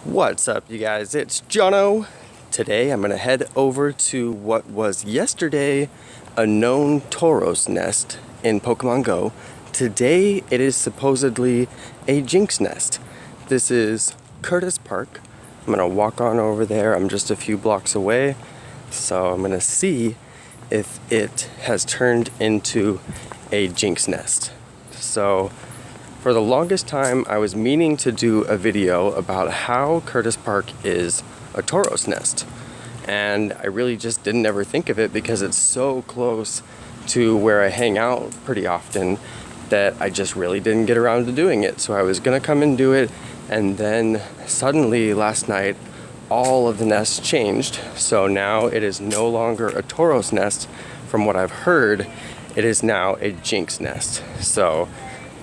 What's up, you guys? It's Jono. Today I'm gonna head over to what was yesterday a known Tauros nest in Pokemon Go. Today it is supposedly a Jinx nest. This is Curtis Park. I'm gonna walk on over there. I'm just a few blocks away. So I'm gonna see if it has turned into a Jinx nest. So for the longest time, I was meaning to do a video about how Curtis Park is a Tauros nest. And I really just didn't ever think of it because it's so close to where I hang out pretty often that I just really didn't get around to doing it. So I was gonna come and do it, and then suddenly last night, all of the nests changed. So now it is no longer a Tauros nest. From what I've heard, it is now a Jinx nest. So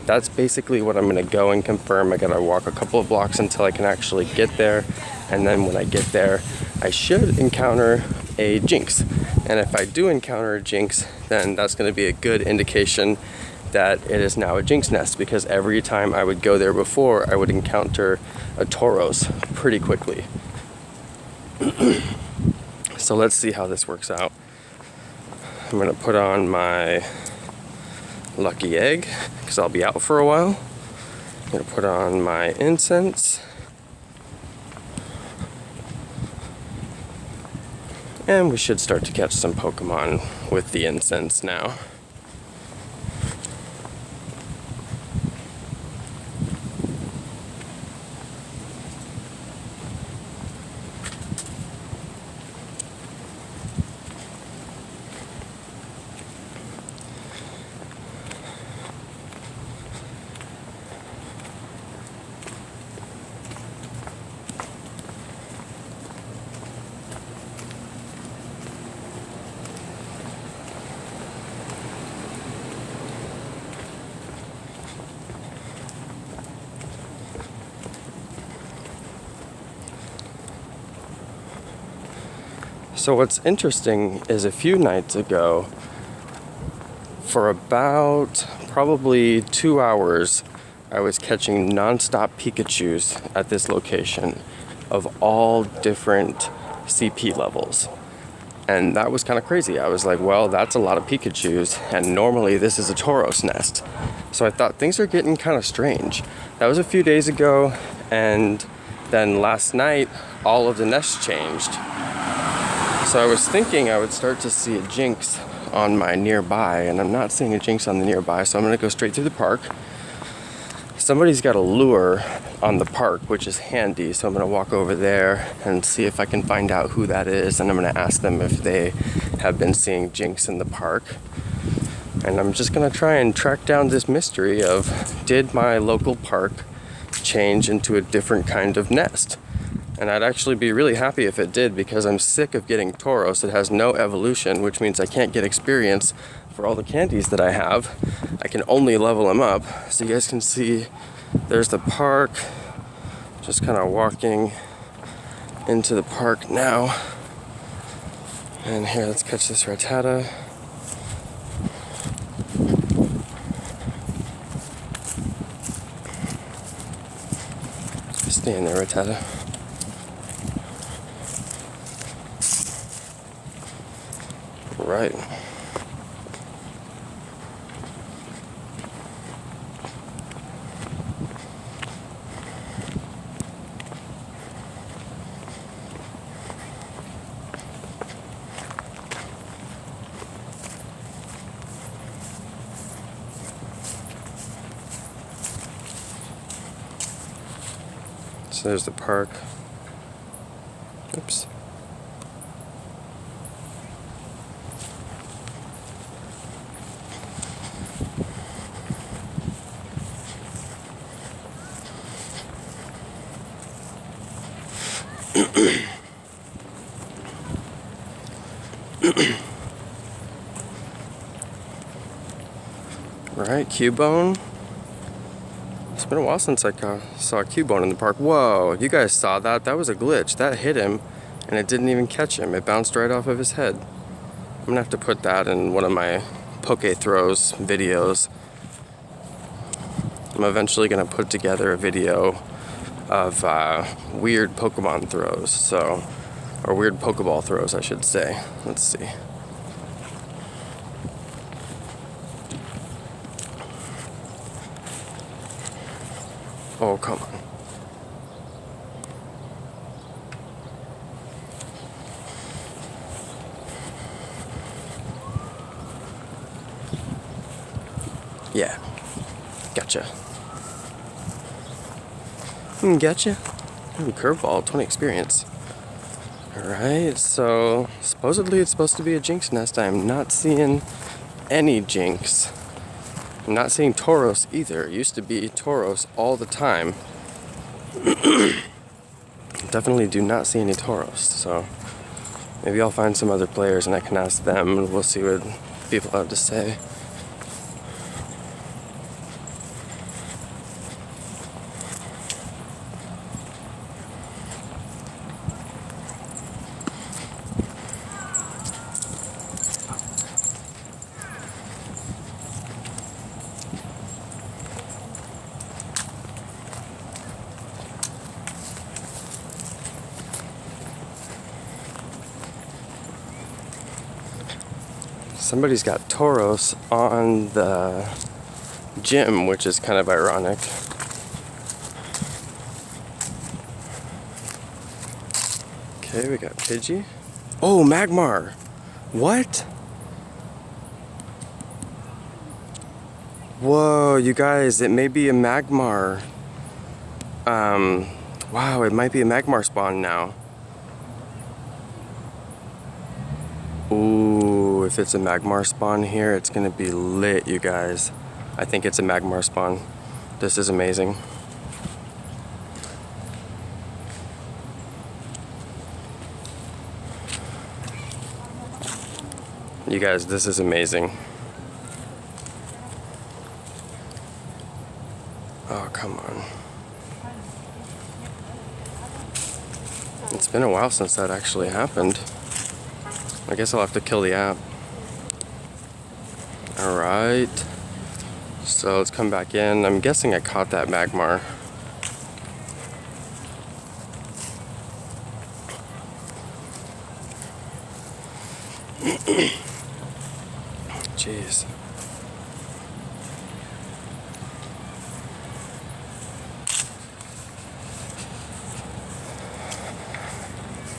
that's basically what I'm gonna go and confirm. I gotta walk a couple of blocks until I can actually get there. And then when I get there, I should encounter a Jinx. And if I do encounter a Jinx, then that's gonna be a good indication that it is now a Jinx nest, because every time I would go there before, I would encounter a Tauros pretty quickly. So let's see how this works out. I'm gonna put on my lucky egg because I'll be out for a while. I'm gonna put on my incense, and we should start to catch some Pokemon with the incense now. So what's interesting is a few nights ago, for about probably 2 hours, I was catching non-stop Pikachus at this location of all different CP levels. And that was kind of crazy. I was like, well, that's a lot of Pikachus, and normally this is a Tauros nest. So I thought things are getting kind of strange. That was a few days ago, and then last night, all of the nests changed. So I was thinking I would start to see a Jinx on my nearby, and I'm not seeing a Jinx on the nearby, so I'm gonna go straight through the park. Somebody's got a lure on the park, which is handy, so I'm gonna walk over there and see if I can find out who that is, and I'm gonna ask them if they have been seeing Jinx in the park. And I'm just gonna try and track down this mystery of, did my local park change into a different kind of nest? And I'd actually be really happy if it did, because I'm sick of getting Tauros. It has no evolution, which means I can't get experience for all the candies that I have. I can only level them up. So you guys can see there's the park. Just kind of walking into the park now. And here, let's catch this Rattata. Stay in there, Rattata. Right. So there's the park. Oops. Right, Cubone. It's been a while since I saw a Cubone in the park. Whoa, you guys saw that? That was a glitch. That hit him, and it didn't even catch him. It bounced right off of his head. I'm gonna have to put that in one of my Poke Throws videos. I'm eventually gonna put together a video of weird Pokemon throws, so, or weird Pokeball throws, I should say. Let's see. Oh, come on. Yeah, gotcha. Gotcha. Curveball, 20 experience. Alright, so supposedly it's supposed to be a Jinx nest. I am not seeing any Jinx. I'm not seeing Tauros either. It used to be Tauros all the time. Definitely do not see any Tauros, so maybe I'll find some other players and I can ask them and we'll see what people have to say. Somebody's got Tauros on the gym, which is kind of ironic. Okay, we got Pidgey. Oh, Magmar! What? Whoa, you guys, it may be a Magmar. Wow, it might be a Magmar spawn now. Ooh, if it's a Magmar spawn here, it's gonna be lit, you guys. I think it's a Magmar spawn. This is amazing. You guys, this is amazing. Oh, come on. It's been a while since that actually happened. I guess I'll have to kill the app. Alright. So let's come back in. I'm guessing I caught that Magmar. Jeez.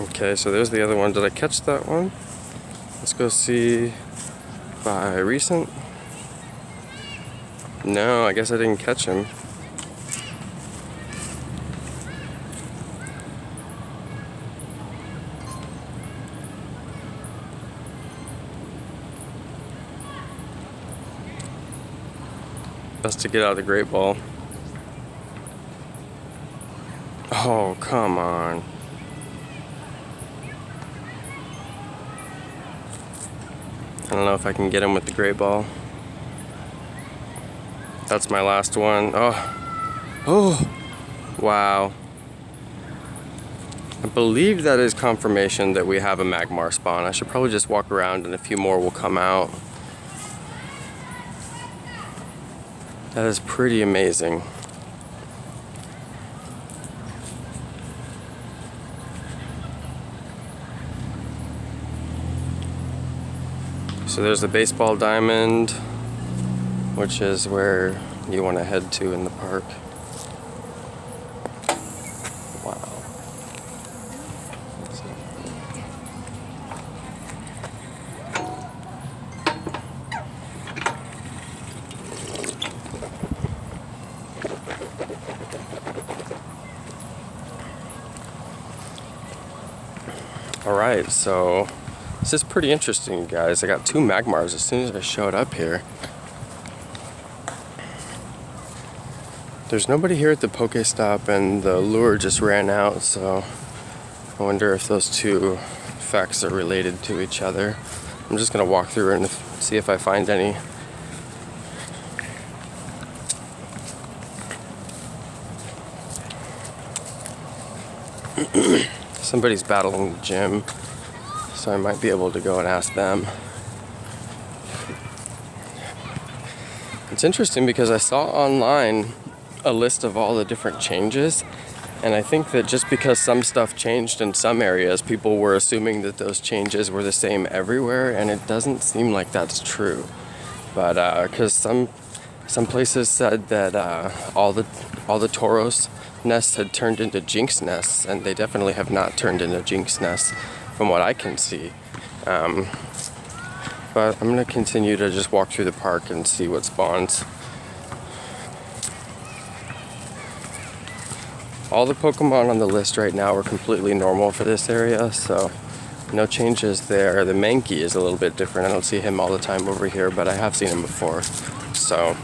Okay, so there's the other one. Did I catch that one? Let's go see by recent. No, I guess I didn't catch him. Best to get out of the Great Ball. Oh, come on. I don't know if I can get him with the Great Ball. That's my last one. Oh, wow. I believe that is confirmation that we have a Magmar spawn. I should probably just walk around and a few more will come out. That is pretty amazing. So there's the baseball diamond, which is where you want to head to in the park. Wow. Alright, so this is pretty interesting, guys. I got 2 Magmars as soon as I showed up here. There's nobody here at the Pokestop and the lure just ran out, so I wonder if those 2 facts are related to each other. I'm just gonna walk through and see if I find any. Somebody's battling the gym, so I might be able to go and ask them. It's interesting because I saw online a list of all the different changes, And I think that just because some stuff changed in some areas, people were assuming that those changes were the same everywhere, and it doesn't seem like that's true. But because some places said that all the Tauros nests had turned into Jinx nests, and they definitely have not turned into Jinx nests from what I can see. But I'm gonna continue to just walk through the park and see what spawns. All the Pokemon on the list right now are completely normal for this area, so no changes there. The Mankey is a little bit different. I don't see him all the time over here, but I have seen him before. So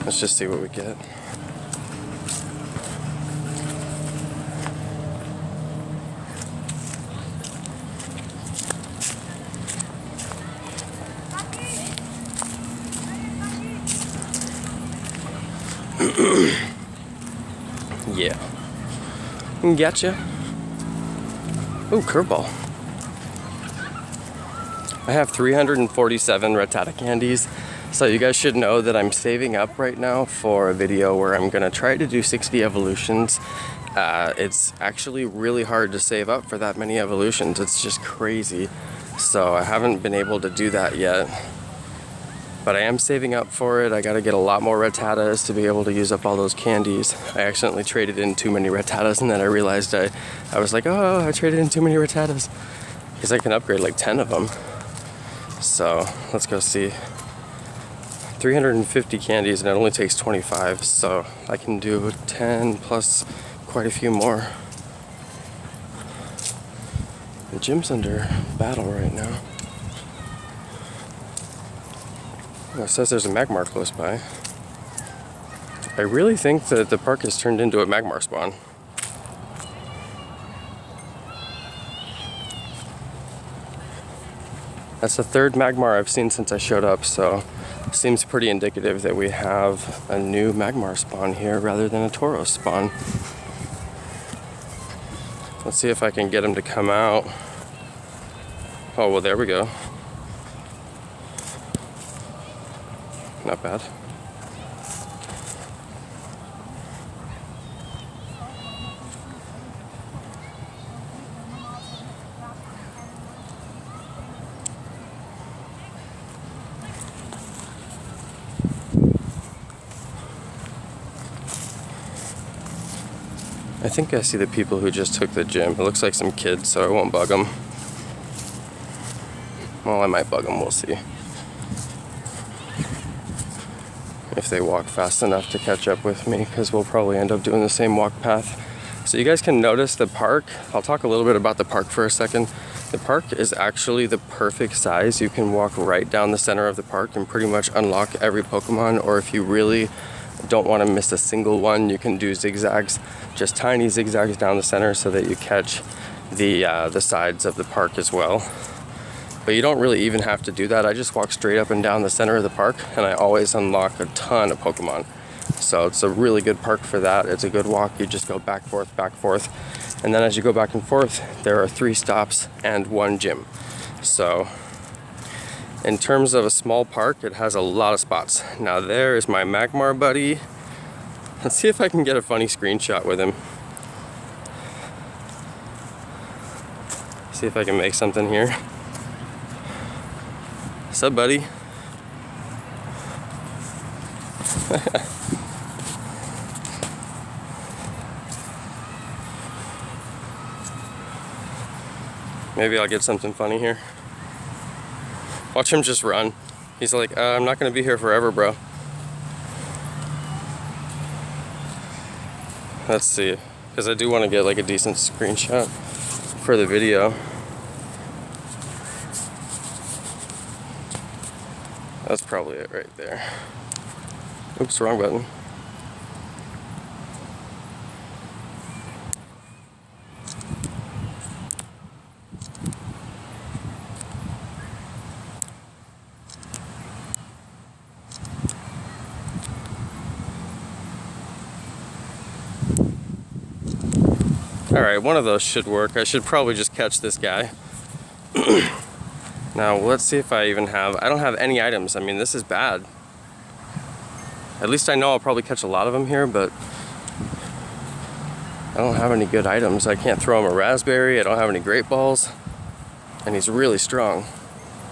let's just see what we get. Yeah. Gotcha. Ooh, curveball. I have 347 Rattata candies, so you guys should know that I'm saving up right now for a video where I'm gonna try to do 60 evolutions. It's actually really hard to save up for that many evolutions. It's just crazy. So I haven't been able to do that yet. But I am saving up for it. I gotta get a lot more Rattatas to be able to use up all those candies. I accidentally traded in too many Rattatas, and then I realized I was like, oh, I traded in too many Rattatas. Because I can upgrade like 10 of them. So let's go see. 350 candies, and it only takes 25, so I can do 10 plus quite a few more. The gym's under battle right now. Oh, it says there's a Magmar close by. I really think that the park has turned into a Magmar spawn. That's the third Magmar I've seen since I showed up, so it seems pretty indicative that we have a new Magmar spawn here rather than a Tauros spawn. Let's see if I can get him to come out. Oh, well, there we go. Not bad. I think I see the people who just took the gym. It looks like some kids, so I won't bug them. Well, I might bug them, we'll see. If they walk fast enough to catch up with me, because we'll probably end up doing the same walk path. So you guys can notice the park. I'll talk a little bit about the park for a second. The park is actually the perfect size. You can walk right down the center of the park and pretty much unlock every Pokemon, or if you really don't want to miss a single one, you can do zigzags, just tiny zigzags down the center so that you catch the sides of the park as well. But you don't really even have to do that. I just walk straight up and down the center of the park, and I always unlock a ton of Pokemon. So it's a really good park for that. It's a good walk. You just go back, forth. And then as you go back and forth, there are 3 stops and 1 gym. So in terms of a small park, it has a lot of spots. Now there is my Magmar buddy. Let's see if I can get a funny screenshot with him. See if I can make something here. What's up, buddy? Maybe I'll get something funny here. Watch him just run. He's like, I'm not gonna be here forever, bro. Let's see, because I do want to get like a decent screenshot for the video. That's probably it right there. Oops, wrong button. Alright, one of those should work. I should probably just catch this guy. Now, let's see if I even have... I don't have any items. I mean, this is bad. At least I know I'll probably catch a lot of them here, but I don't have any good items. I can't throw him a raspberry. I don't have any great balls. And he's really strong.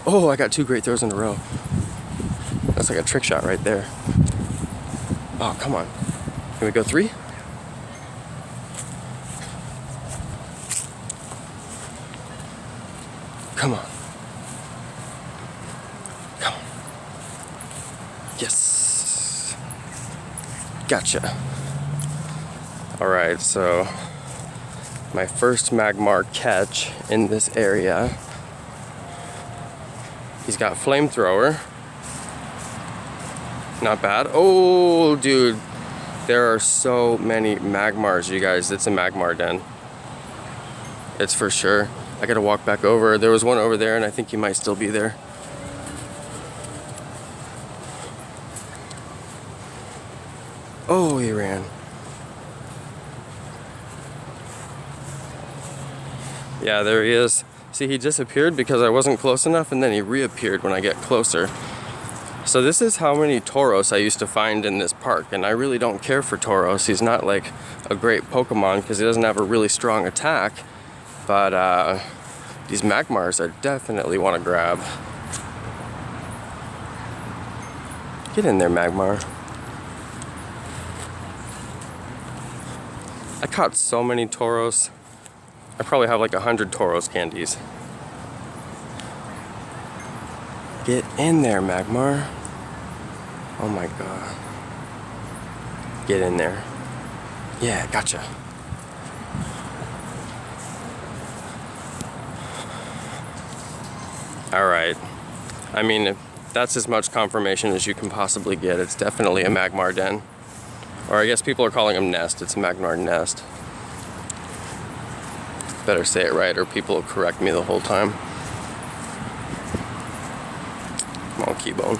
Oh, I got 2 great throws in a row. That's like a trick shot right there. Oh, come on. Can we go 3? Come on. Come on. Yes. Gotcha. Alright, so my first Magmar catch in this area. He's got flamethrower. Not bad. Oh, dude. There are so many Magmars, you guys. It's a Magmar den. It's for sure. I gotta walk back over. There was one over there, and I think he might still be there. Oh, he ran. Yeah, there he is. See, he disappeared because I wasn't close enough, and then he reappeared when I get closer. So this is how many Tauros I used to find in this park, and I really don't care for Tauros. He's not like a great Pokemon because he doesn't have a really strong attack, but these Magmars I definitely want to grab. Get in there, Magmar. I caught so many Tauros. I probably have like 100 Tauros candies. Get in there, Magmar. Oh my god. Get in there. Yeah, gotcha. Alright. I mean, if that's as much confirmation as you can possibly get. It's definitely a Magmar den. Or I guess people are calling them nest. It's a Magmar nest. Better say it right or people will correct me the whole time. Come on, Keybone.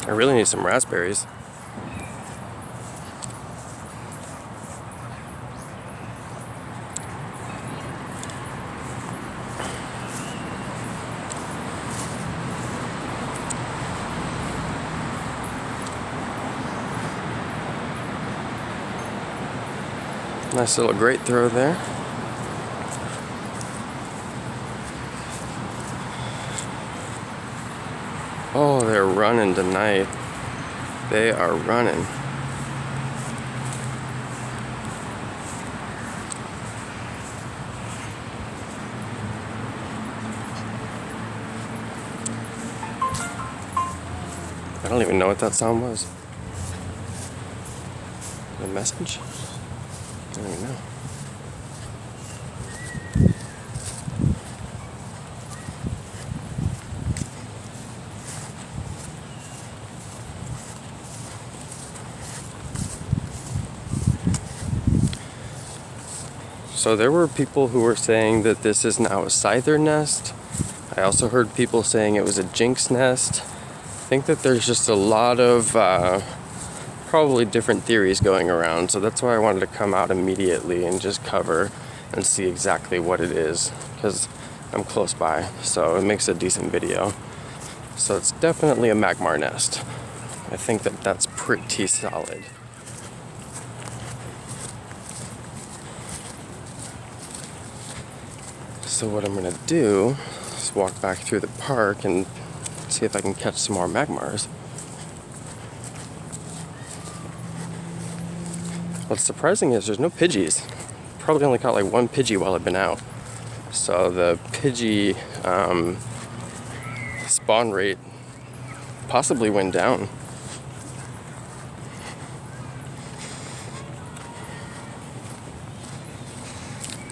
I really need some raspberries. Nice little great throw there. Oh, they're running tonight. They are running. I don't even know what that sound was. A message? I don't even know. So there were people who were saying that this is now a Scyther nest. I also heard people saying it was a Jinx nest. I think that there's just a lot of probably different theories going around. So that's why I wanted to come out immediately and just cover and see exactly what it is. Because I'm close by, so it makes a decent video. So it's definitely a Magmar nest. I think that that's pretty solid. So what I'm gonna do is walk back through the park and see if I can catch some more Magmars. What's surprising is there's no Pidgeys. Probably only caught like 1 Pidgey while I've been out. So the Pidgey spawn rate possibly went down.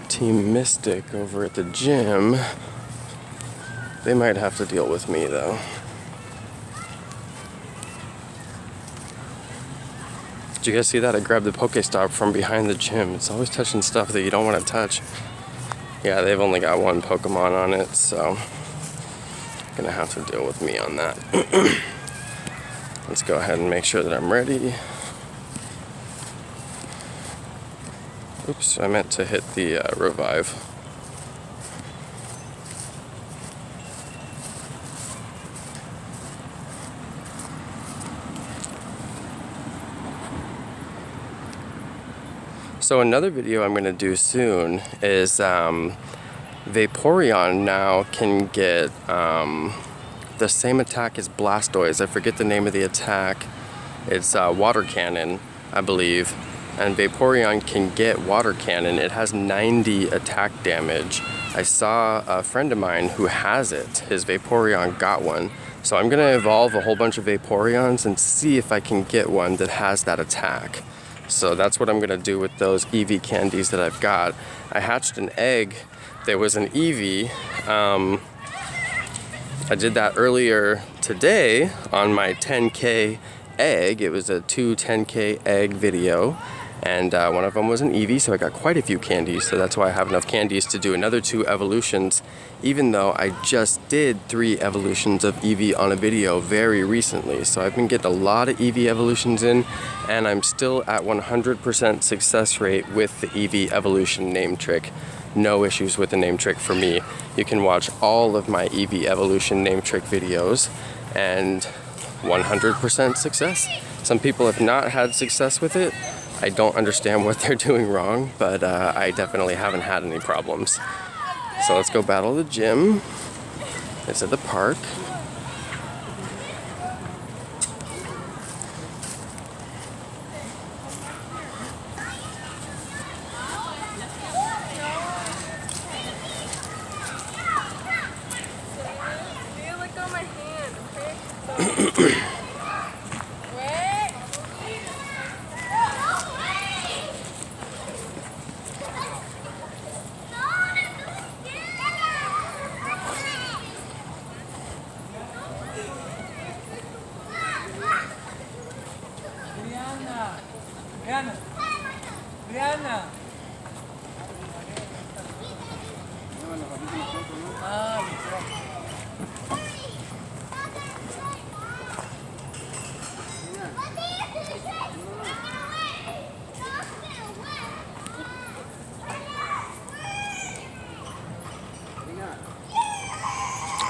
Team Mystic over at the gym, they might have to deal with me though. Did you guys see that? I grabbed the Pokestop from behind the gym. It's always touching stuff that you don't want to touch. Yeah, they've only got one Pokemon on it, so you're gonna have to deal with me on that. Let's go ahead and make sure that I'm ready. Oops, I meant to hit the revive. So another video I'm going to do soon is Vaporeon now can get the same attack as Blastoise. I forget the name of the attack. It's Water Cannon, I believe. And Vaporeon can get Water Cannon. It has 90 attack damage. I saw a friend of mine who has it. His Vaporeon got one. So I'm going to evolve a whole bunch of Vaporeons and see if I can get one that has that attack. So that's what I'm going to do with those Eevee candies that I've got. I hatched an egg. There was an Eevee. I did that earlier today on my 10K egg. It was a 10K egg video. And one of them was an Eevee, so I got quite a few candies. So that's why I have enough candies to do another 2 evolutions, even though I just did 3 evolutions of Eevee on a video very recently. So I've been getting a lot of Eevee evolutions in, and I'm still at 100% success rate with the Eevee evolution name trick. No issues with the name trick for me. You can watch all of my Eevee evolution name trick videos, and 100% success. Some people have not had success with it. I don't understand what they're doing wrong, but I definitely haven't had any problems. So let's go battle the gym. It's at the park.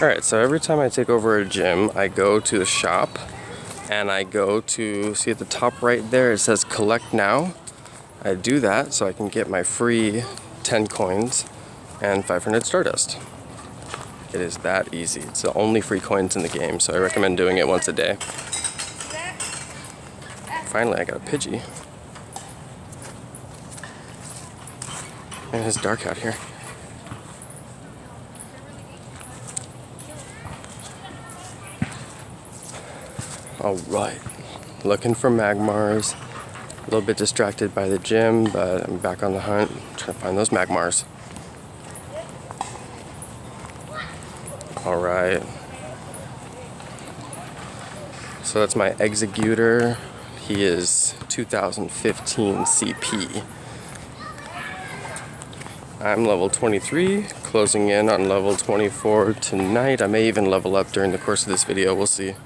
Alright, so every time I take over a gym, I go to the shop and I go to, see at the top right there, it says collect now. I do that so I can get my free 10 coins and 500 Stardust. It is that easy. It's the only free coins in the game, so I recommend doing it once a day. Finally, I got a Pidgey. And it's dark out here. Alright, looking for Magmars. A little bit distracted by the gym, but I'm back on the hunt, trying to find those Magmars. Alright. So that's my Executor. He is 2015 CP. I'm level 23, closing in on level 24 tonight. I may even level up during the course of this video, we'll see.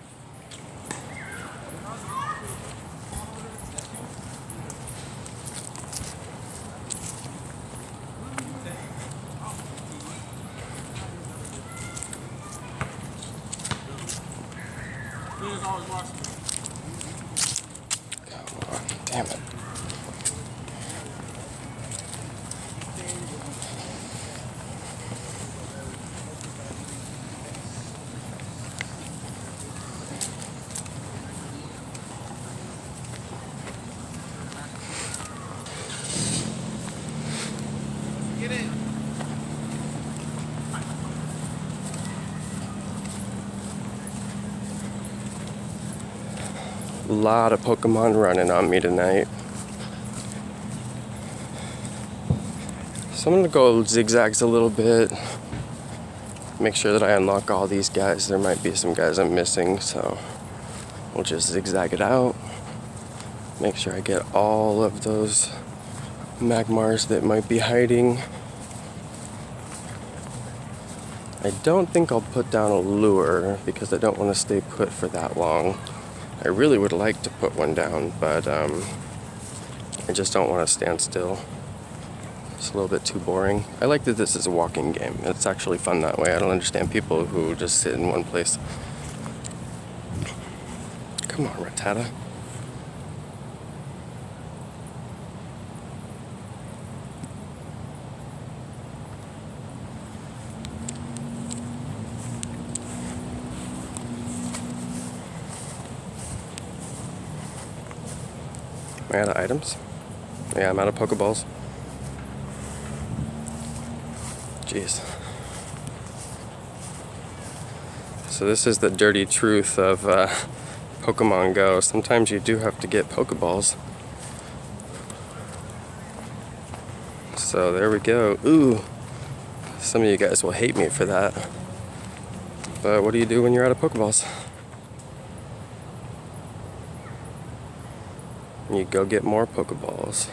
Come on, damn it. A lot of Pokemon running on me tonight. So I'm gonna go zigzags a little bit. Make sure that I unlock all these guys. There might be some guys I'm missing, so we'll just zigzag it out. Make sure I get all of those Magmars that might be hiding. I don't think I'll put down a lure because I don't want to stay put for that long. I really would like to put one down, but I just don't want to stand still. It's a little bit too boring. I like that this is a walking game. It's actually fun that way. I don't understand people who just sit in one place. Come on, Rattata. Am I out of items? Yeah, I'm out of Pokeballs. Jeez. So this is the dirty truth of Pokemon Go. Sometimes you do have to get Pokeballs. So there we go. Ooh. Some of you guys will hate me for that. But what do you do when you're out of Pokeballs? You go get more Pokeballs.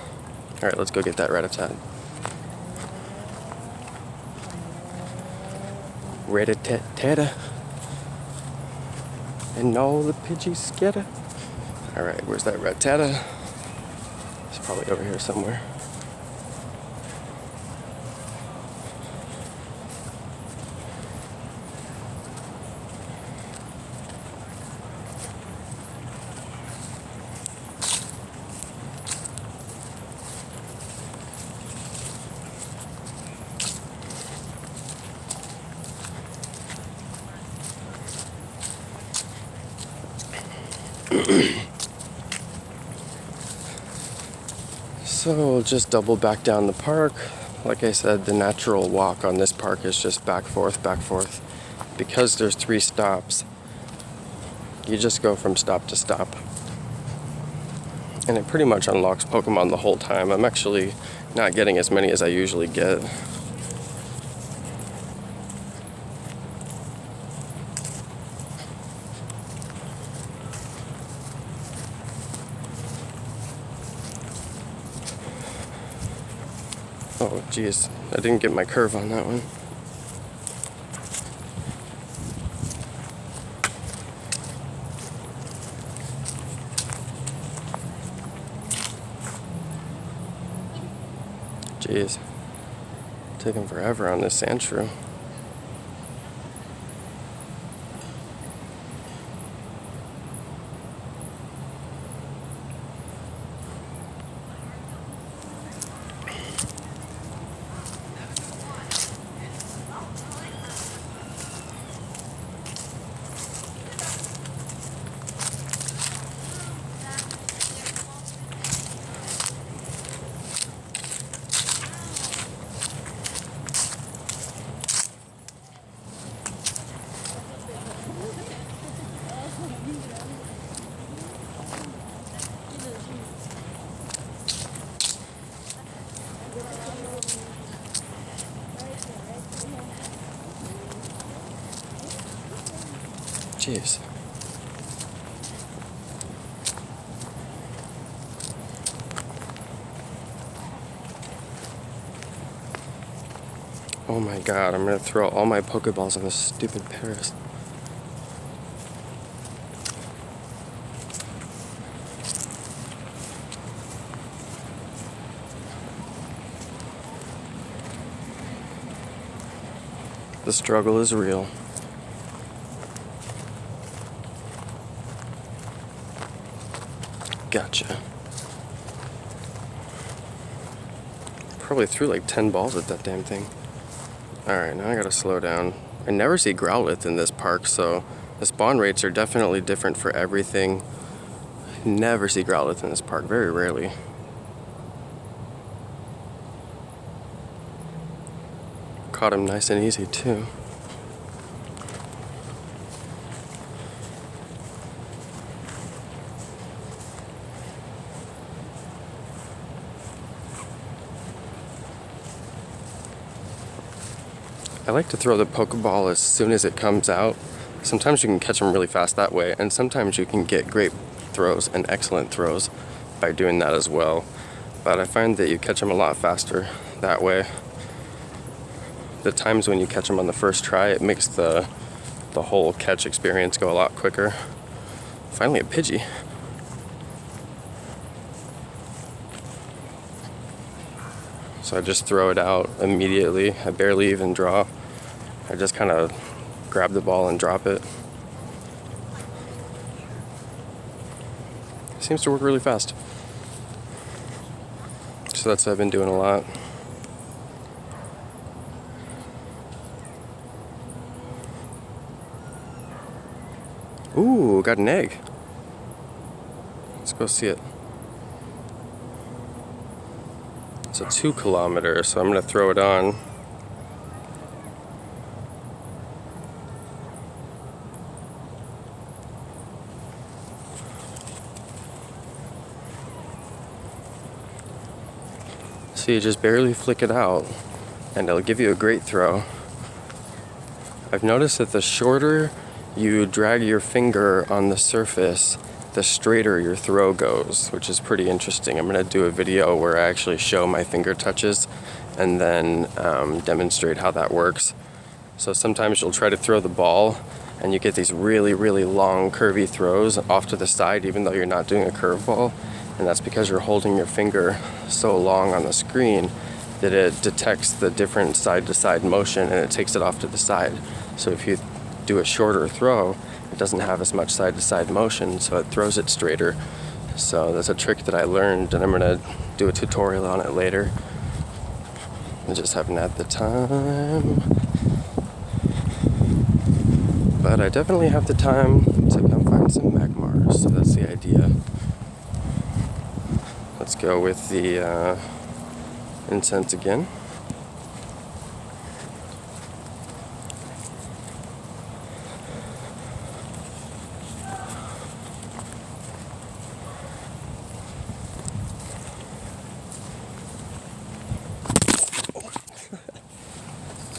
Alright, let's go get that Rattata. Rattata. And all the Pidgeys scatter. Alright, where's that Rattata? It's probably over here somewhere. So we'll just double back down the park. Like I said, the natural walk on this park is just back, forth, back, forth. Because there's 3 stops, you just go from stop to stop. And it pretty much unlocks Pokemon the whole time. I'm actually not getting as many as I usually get. Oh, geez. I didn't get my curve on that one. Jeez. Taking forever on this Sandshrew. Jeez. Oh my god, I'm gonna throw all my Pokeballs on this stupid Paris. The struggle is real. Gotcha. Probably threw like 10 balls at that damn thing. Alright, now I gotta slow down. I never see Growlithe in this park, so the spawn rates are definitely different for everything. Never see Growlithe in this park, very rarely. Caught him nice and easy too. I like to throw the Pokeball as soon as it comes out. Sometimes you can catch them really fast that way, and sometimes you can get great throws and excellent throws by doing that as well. But I find that you catch them a lot faster that way. The times when you catch them on the first try, it makes the whole catch experience go a lot quicker. Finally a Pidgey. So I just throw it out immediately. I barely even draw. I just kind of grab the ball and drop it. Seems to work really fast. So that's what I've been doing a lot. Ooh, got an egg. Let's go see it. It's a 2 kilometer, so I'm gonna throw it on. So you just barely flick it out, and it'll give you a great throw. I've noticed that the shorter you drag your finger on the surface, the straighter your throw goes, which is pretty interesting. I'm going to do a video where I actually show my finger touches and then demonstrate how that works. So sometimes you'll try to throw the ball and you get these really, really long curvy throws off to the side even though you're not doing a curveball. And that's because you're holding your finger so long on the screen that it detects the different side-to-side motion and it takes it off to the side. So if you do a shorter throw, it doesn't have as much side-to-side motion, so it throws it straighter. So that's a trick that I learned, and I'm going to do a tutorial on it later. I just haven't had the time. But I definitely have the time to come find some Magmars, so that's the idea. Let's go with the incense again.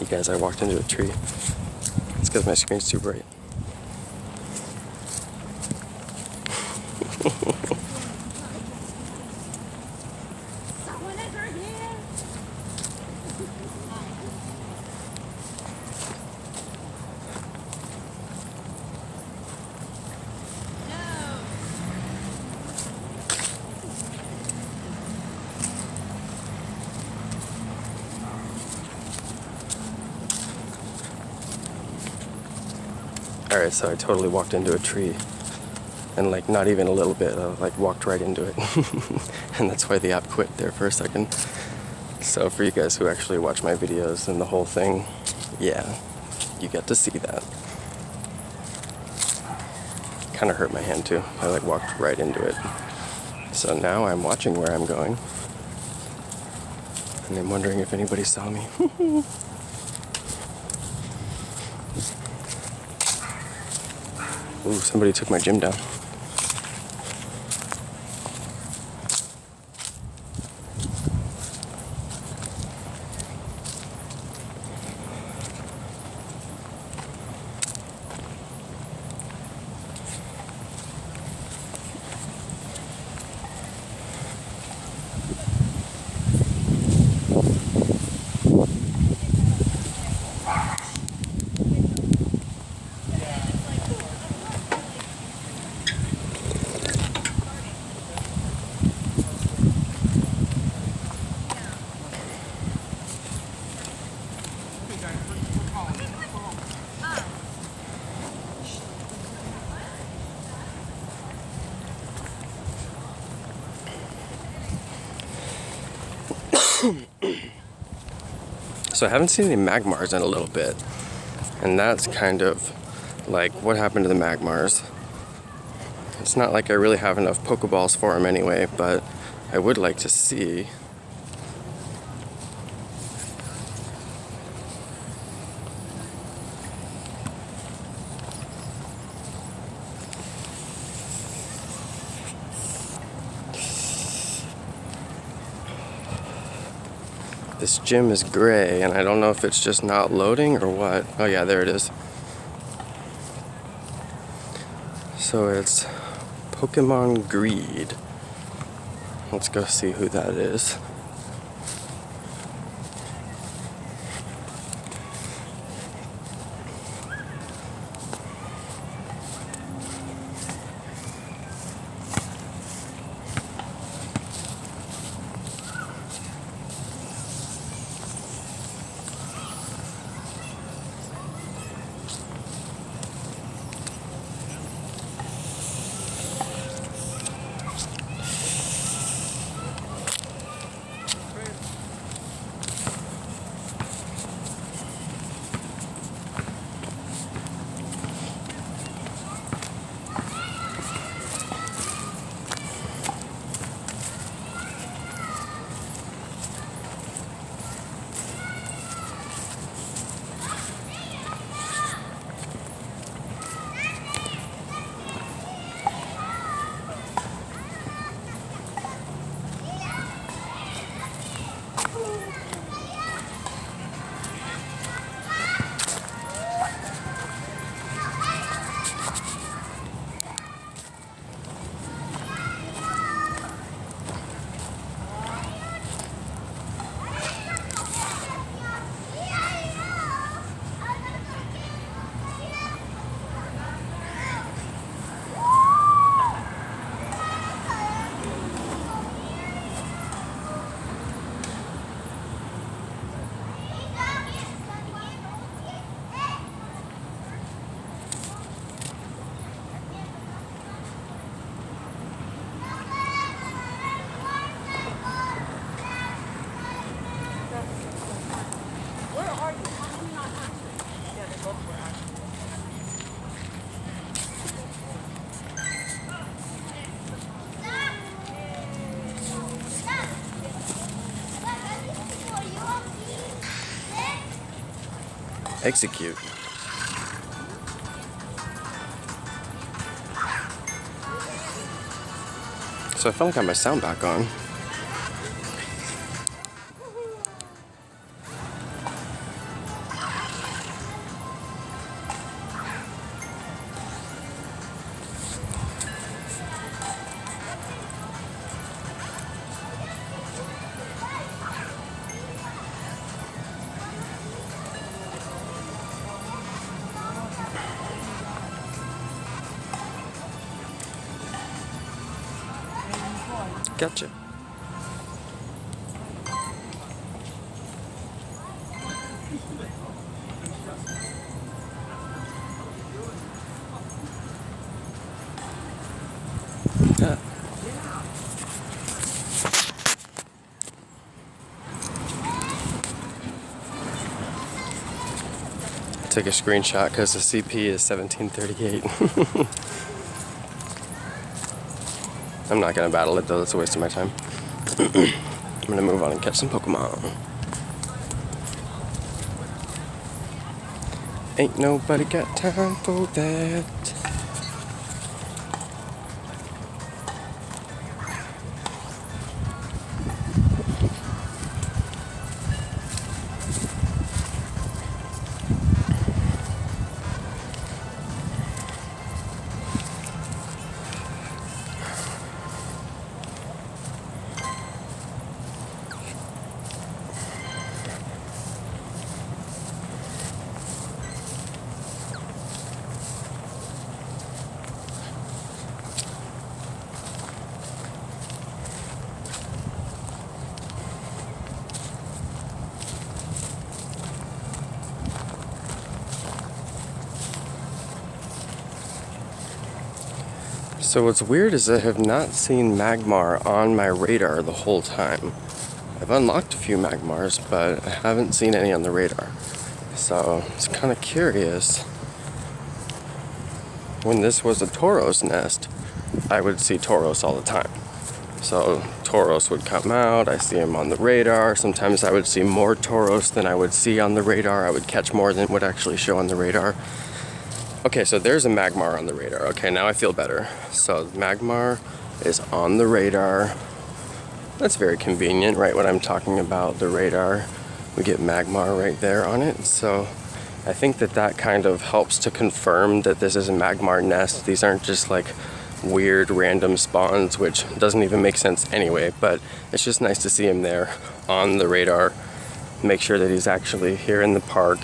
You guys, I walked into a tree. It's because my screen's too bright. Alright, so I totally walked into a tree. And like not even a little bit, I like walked right into it. And that's why the app quit there for a second. So for you guys who actually watch my videos and the whole thing, yeah, you get to see that. Kind of hurt my hand too. I like walked right into it. So now I'm watching where I'm going. And I'm wondering if anybody saw me. Ooh, somebody took my gym down. So I haven't seen any Magmars in a little bit, and that's kind of like what happened to the Magmars. It's not like I really have enough Pokeballs for them anyway, but I would like to see. This gym is gray, and I don't know if it's just not loading or what. Oh yeah, there it is. So it's Pokemon Greed. Let's go see who that is. Execute. So I felt like I had my sound back on. Gotcha. Yeah. Take a screenshot because the CP is 1738. I'm not gonna battle it though, that's a waste of my time. I'm gonna move on and catch some Pokemon. Ain't nobody got time for that. So what's weird is I have not seen Magmar on my radar the whole time. I've unlocked a few Magmars, but I haven't seen any on the radar. So it's kind of curious. When this was a Tauros nest, I would see Tauros all the time. So Tauros would come out, I see him on the radar. Sometimes I would see more Tauros than I would see on the radar. I would catch more than would actually show on the radar. Okay, so there's a Magmar on the radar. Okay, now I feel better. So Magmar is on the radar. That's very convenient, right? What I'm talking about, the radar. We get Magmar right there on it. So I think that kind of helps to confirm that this is a Magmar nest. These aren't just like weird random spawns, which doesn't even make sense anyway, but it's just nice to see him there on the radar. Make sure that he's actually here in the park.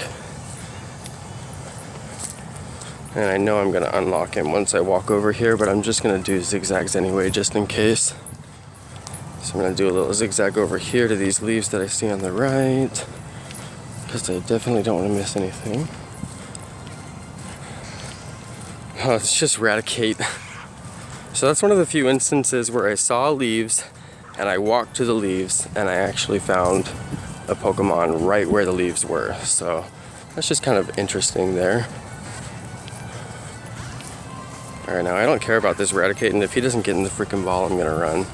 And I know I'm gonna unlock him once I walk over here, but I'm just gonna do zigzags anyway, just in case. So I'm gonna do a little zigzag over here to these leaves that I see on the right, because I definitely don't want to miss anything. Oh, it's just Raticate. So that's one of the few instances where I saw leaves and I walked to the leaves and I actually found a Pokemon right where the leaves were. So that's just kind of interesting there. Alright, now I don't care about this Raticate, and if he doesn't get in the freaking ball, I'm gonna run.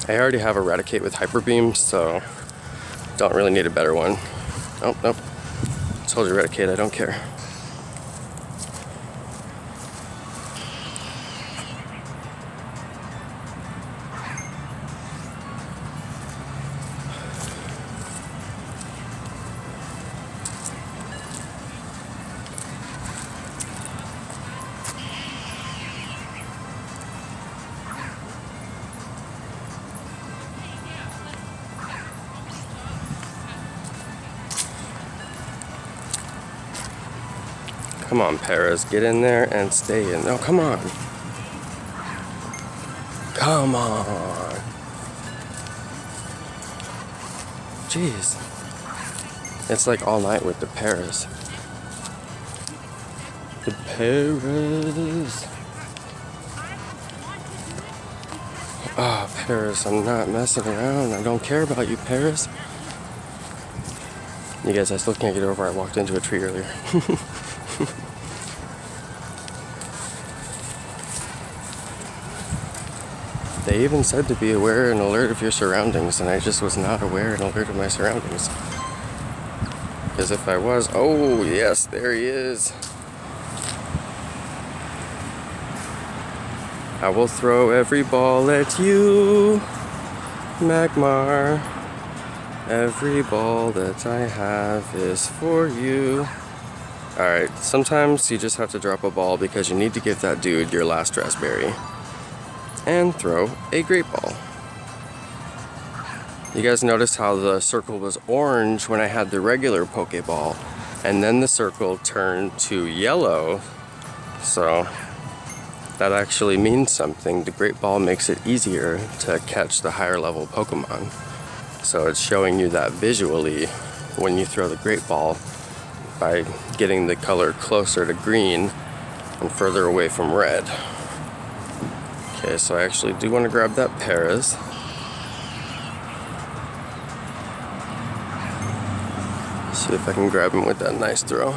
I already have a Raticate with Hyper Beam, so don't really need a better one. Oh, nope. Told you, Raticate, I don't care. Come on, Paris, get in there and stay in. Oh, come on. Come on. Jeez. It's like all night with the Paris. The Paris. Oh, Paris, I'm not messing around. I don't care about you, Paris. You guys, I still can't get over I walked into a tree earlier. They even said to be aware and alert of your surroundings, and I just was not aware and alert of my surroundings. Because if I was, oh yes, there he is. I will throw every ball at you, Magmar. Every ball that I have is for you. Alright, sometimes you just have to drop a ball because you need to give that dude your last raspberry. And throw a great ball. You guys notice how the circle was orange when I had the regular Pokeball, and then the circle turned to yellow. So that actually means something. The great ball makes it easier to catch the higher level Pokemon. So it's showing you that visually when you throw the great ball by getting the color closer to green and further away from red. Okay, so I actually do want to grab that Paris. See if I can grab him with that nice throw.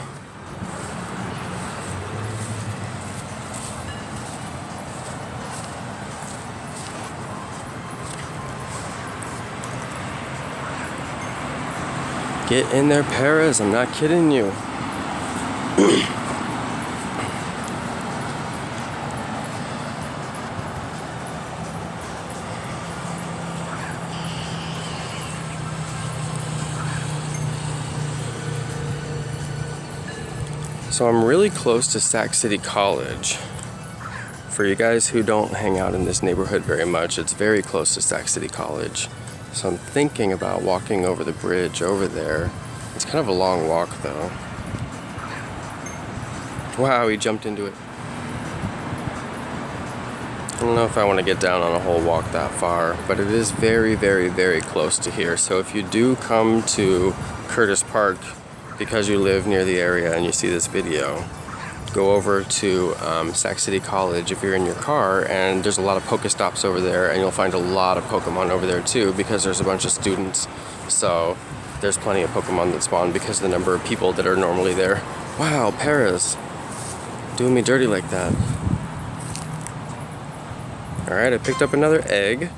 Get in there, Paris. I'm not kidding you. So I'm really close to Sac City College. For you guys who don't hang out in this neighborhood very much, it's very close to Sac City College. So I'm thinking about walking over the bridge over there. It's kind of a long walk though. Wow, he jumped into it. I don't know if I want to get down on a whole walk that far, but it is very, very, very close to here. So if you do come to Curtis Park because you live near the area and you see this video, go over to Sac City College if you're in your car, and there's a lot of Pokestops over there, and you'll find a lot of Pokemon over there too because there's a bunch of students. So there's plenty of Pokemon that spawn because of the number of people that are normally there. Wow, Paris, doing me dirty like that. Alright, I picked up another egg.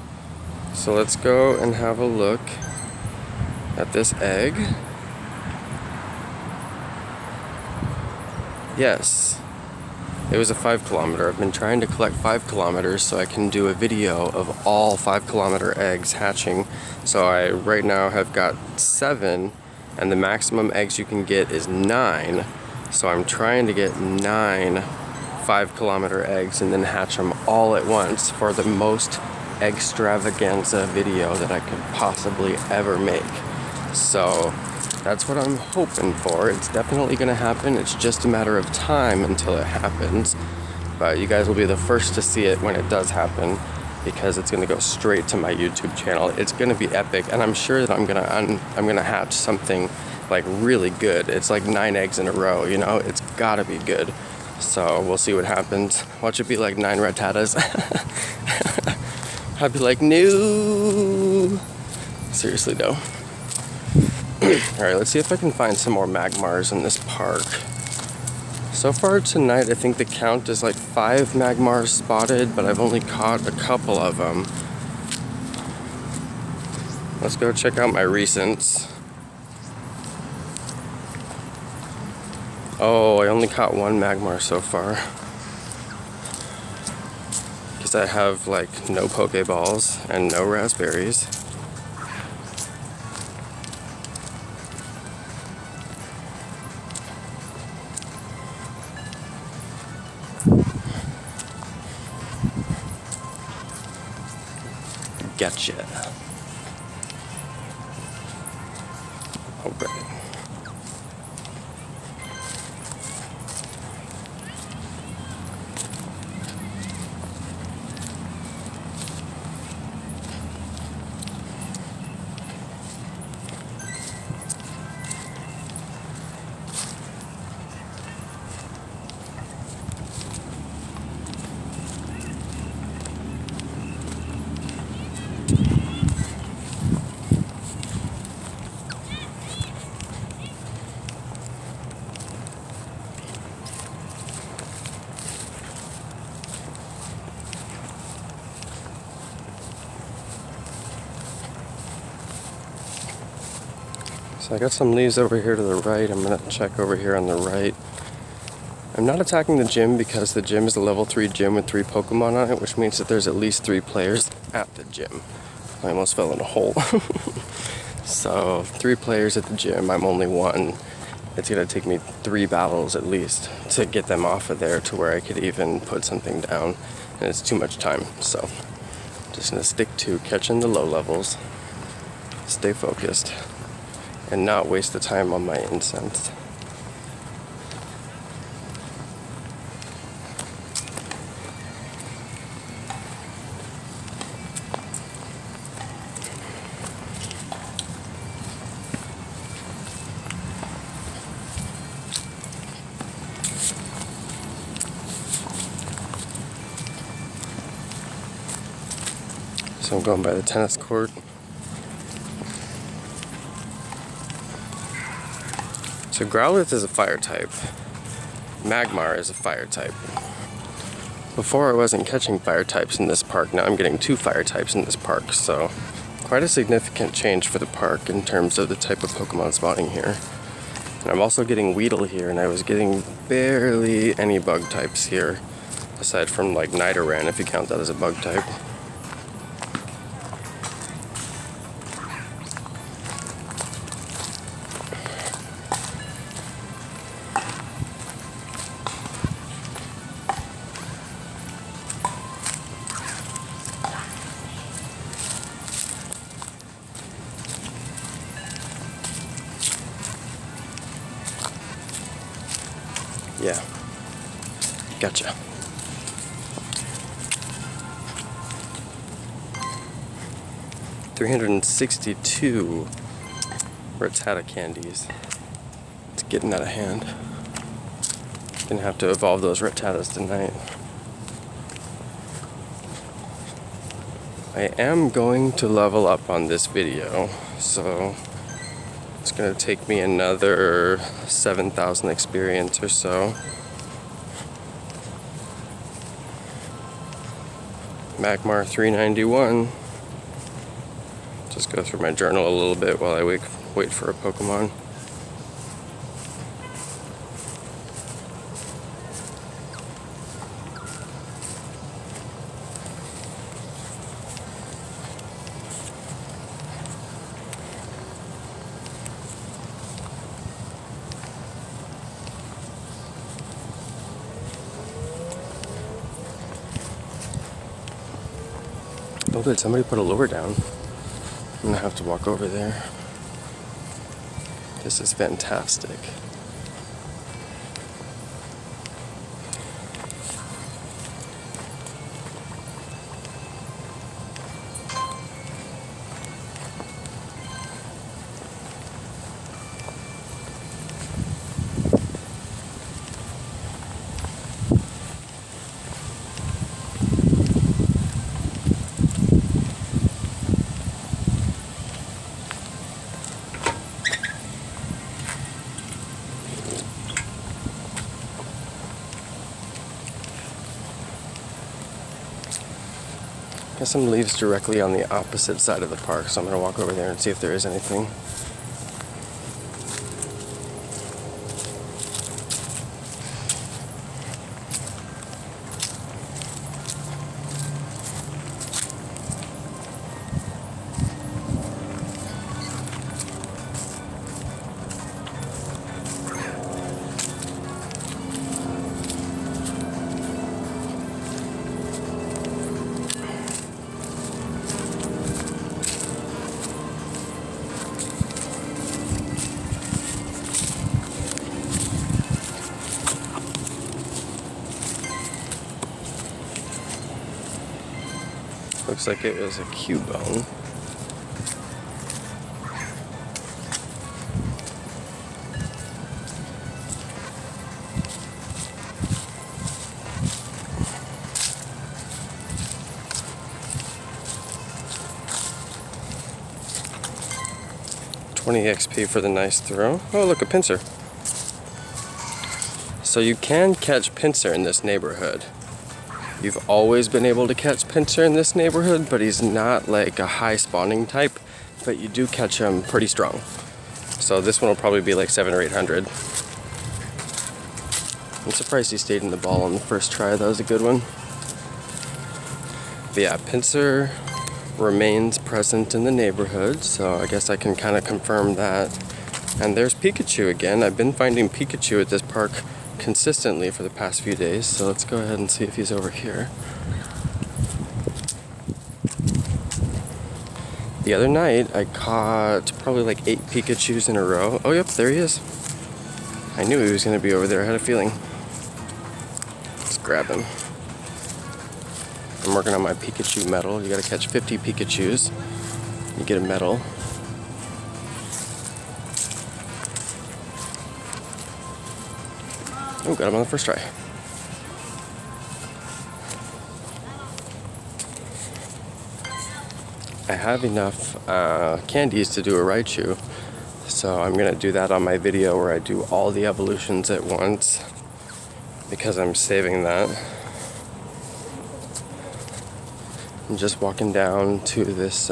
So let's go and have a look at this egg. Yes, it was a 5 kilometer. I've been trying to collect 5 kilometers so I can do a video of all 5 kilometer eggs hatching. So I right now have got 7, and the maximum eggs you can get is 9. So I'm trying to get 9 5-kilometer eggs and then hatch them all at once for the most extravaganza video that I could possibly ever make. So that's what I'm hoping for. It's definitely going to happen. It's just a matter of time until it happens. But you guys will be the first to see it when it does happen, because it's going to go straight to my YouTube channel. It's going to be epic, and I'm sure that I'm going to hatch something like really good. It's like 9 eggs in a row, you know? It's got to be good. So we'll see what happens. Watch it be like 9 Rattatas. I'd be like, no. Seriously though. Alright, let's see if I can find some more Magmars in this park. So far tonight, I think the count is like 5 Magmars spotted, but I've only caught a couple of them. Let's go check out my recents. Oh, I only caught 1 Magmar so far. Because I have like no Pokeballs and no raspberries. Gotcha. Alright. So I got some leaves over here to the right. I'm going to check over here on the right. I'm not attacking the gym because the gym is a level 3 gym with 3 Pokemon on it, which means that there's at least 3 players at the gym. I almost fell in a hole. So 3 players at the gym, I'm only 1. It's going to take me 3 battles at least to get them off of there to where I could even put something down. And it's too much time. So I'm just going to stick to catching the low levels, stay focused, and not waste the time on my incense. So I'm going by the tennis court. So Growlithe is a fire type. Magmar is a fire type. Before I wasn't catching fire types in this park, now I'm getting 2 fire types in this park, so quite a significant change for the park in terms of the type of Pokemon spawning here. And I'm also getting Weedle here, and I was getting barely any bug types here, aside from like Nidoran, if you count that as a bug type. Yeah. Gotcha. $362 Rattata candies. It's getting out of hand. Gonna have to evolve those Rattatas tonight. I am going to level up on this video, so it's gonna take me another 7,000 experience or so. Magmar 391. Just go through my journal a little bit while I wait for a Pokemon. good. Somebody put a lure down. I'm gonna have to walk over there. This is fantastic. Got some leaves directly on the opposite side of the park, so I'm going to walk over there and see if there is anything. Looks like it was a Cubone. $20 XP for the nice throw. Oh, look, a pincer. So you can catch pincer in this neighborhood. You've always been able to catch pincer in this neighborhood, but he's not like a high spawning type, but you do catch him pretty strong. So this one will probably be like 700 or 800. I'm surprised he stayed in the ball on the first try. That was a good one. But yeah, pincer remains present in the neighborhood, so I guess I can kind of confirm that. And there's Pikachu again. I've been finding Pikachu at this park consistently for the past few days, so let's go ahead and see if he's over here. The other night I caught probably like 8 Pikachus in a row. Oh yep, there he is. I knew he was going to be over there. I had a feeling. Let's grab him. I'm working on my Pikachu medal. You gotta catch 50 Pikachus. You get a medal. Oh, got him on the first try. I have enough candies to do a Raichu, so I'm gonna do that on my video where I do all the evolutions at once, because I'm saving that. I'm just walking down to this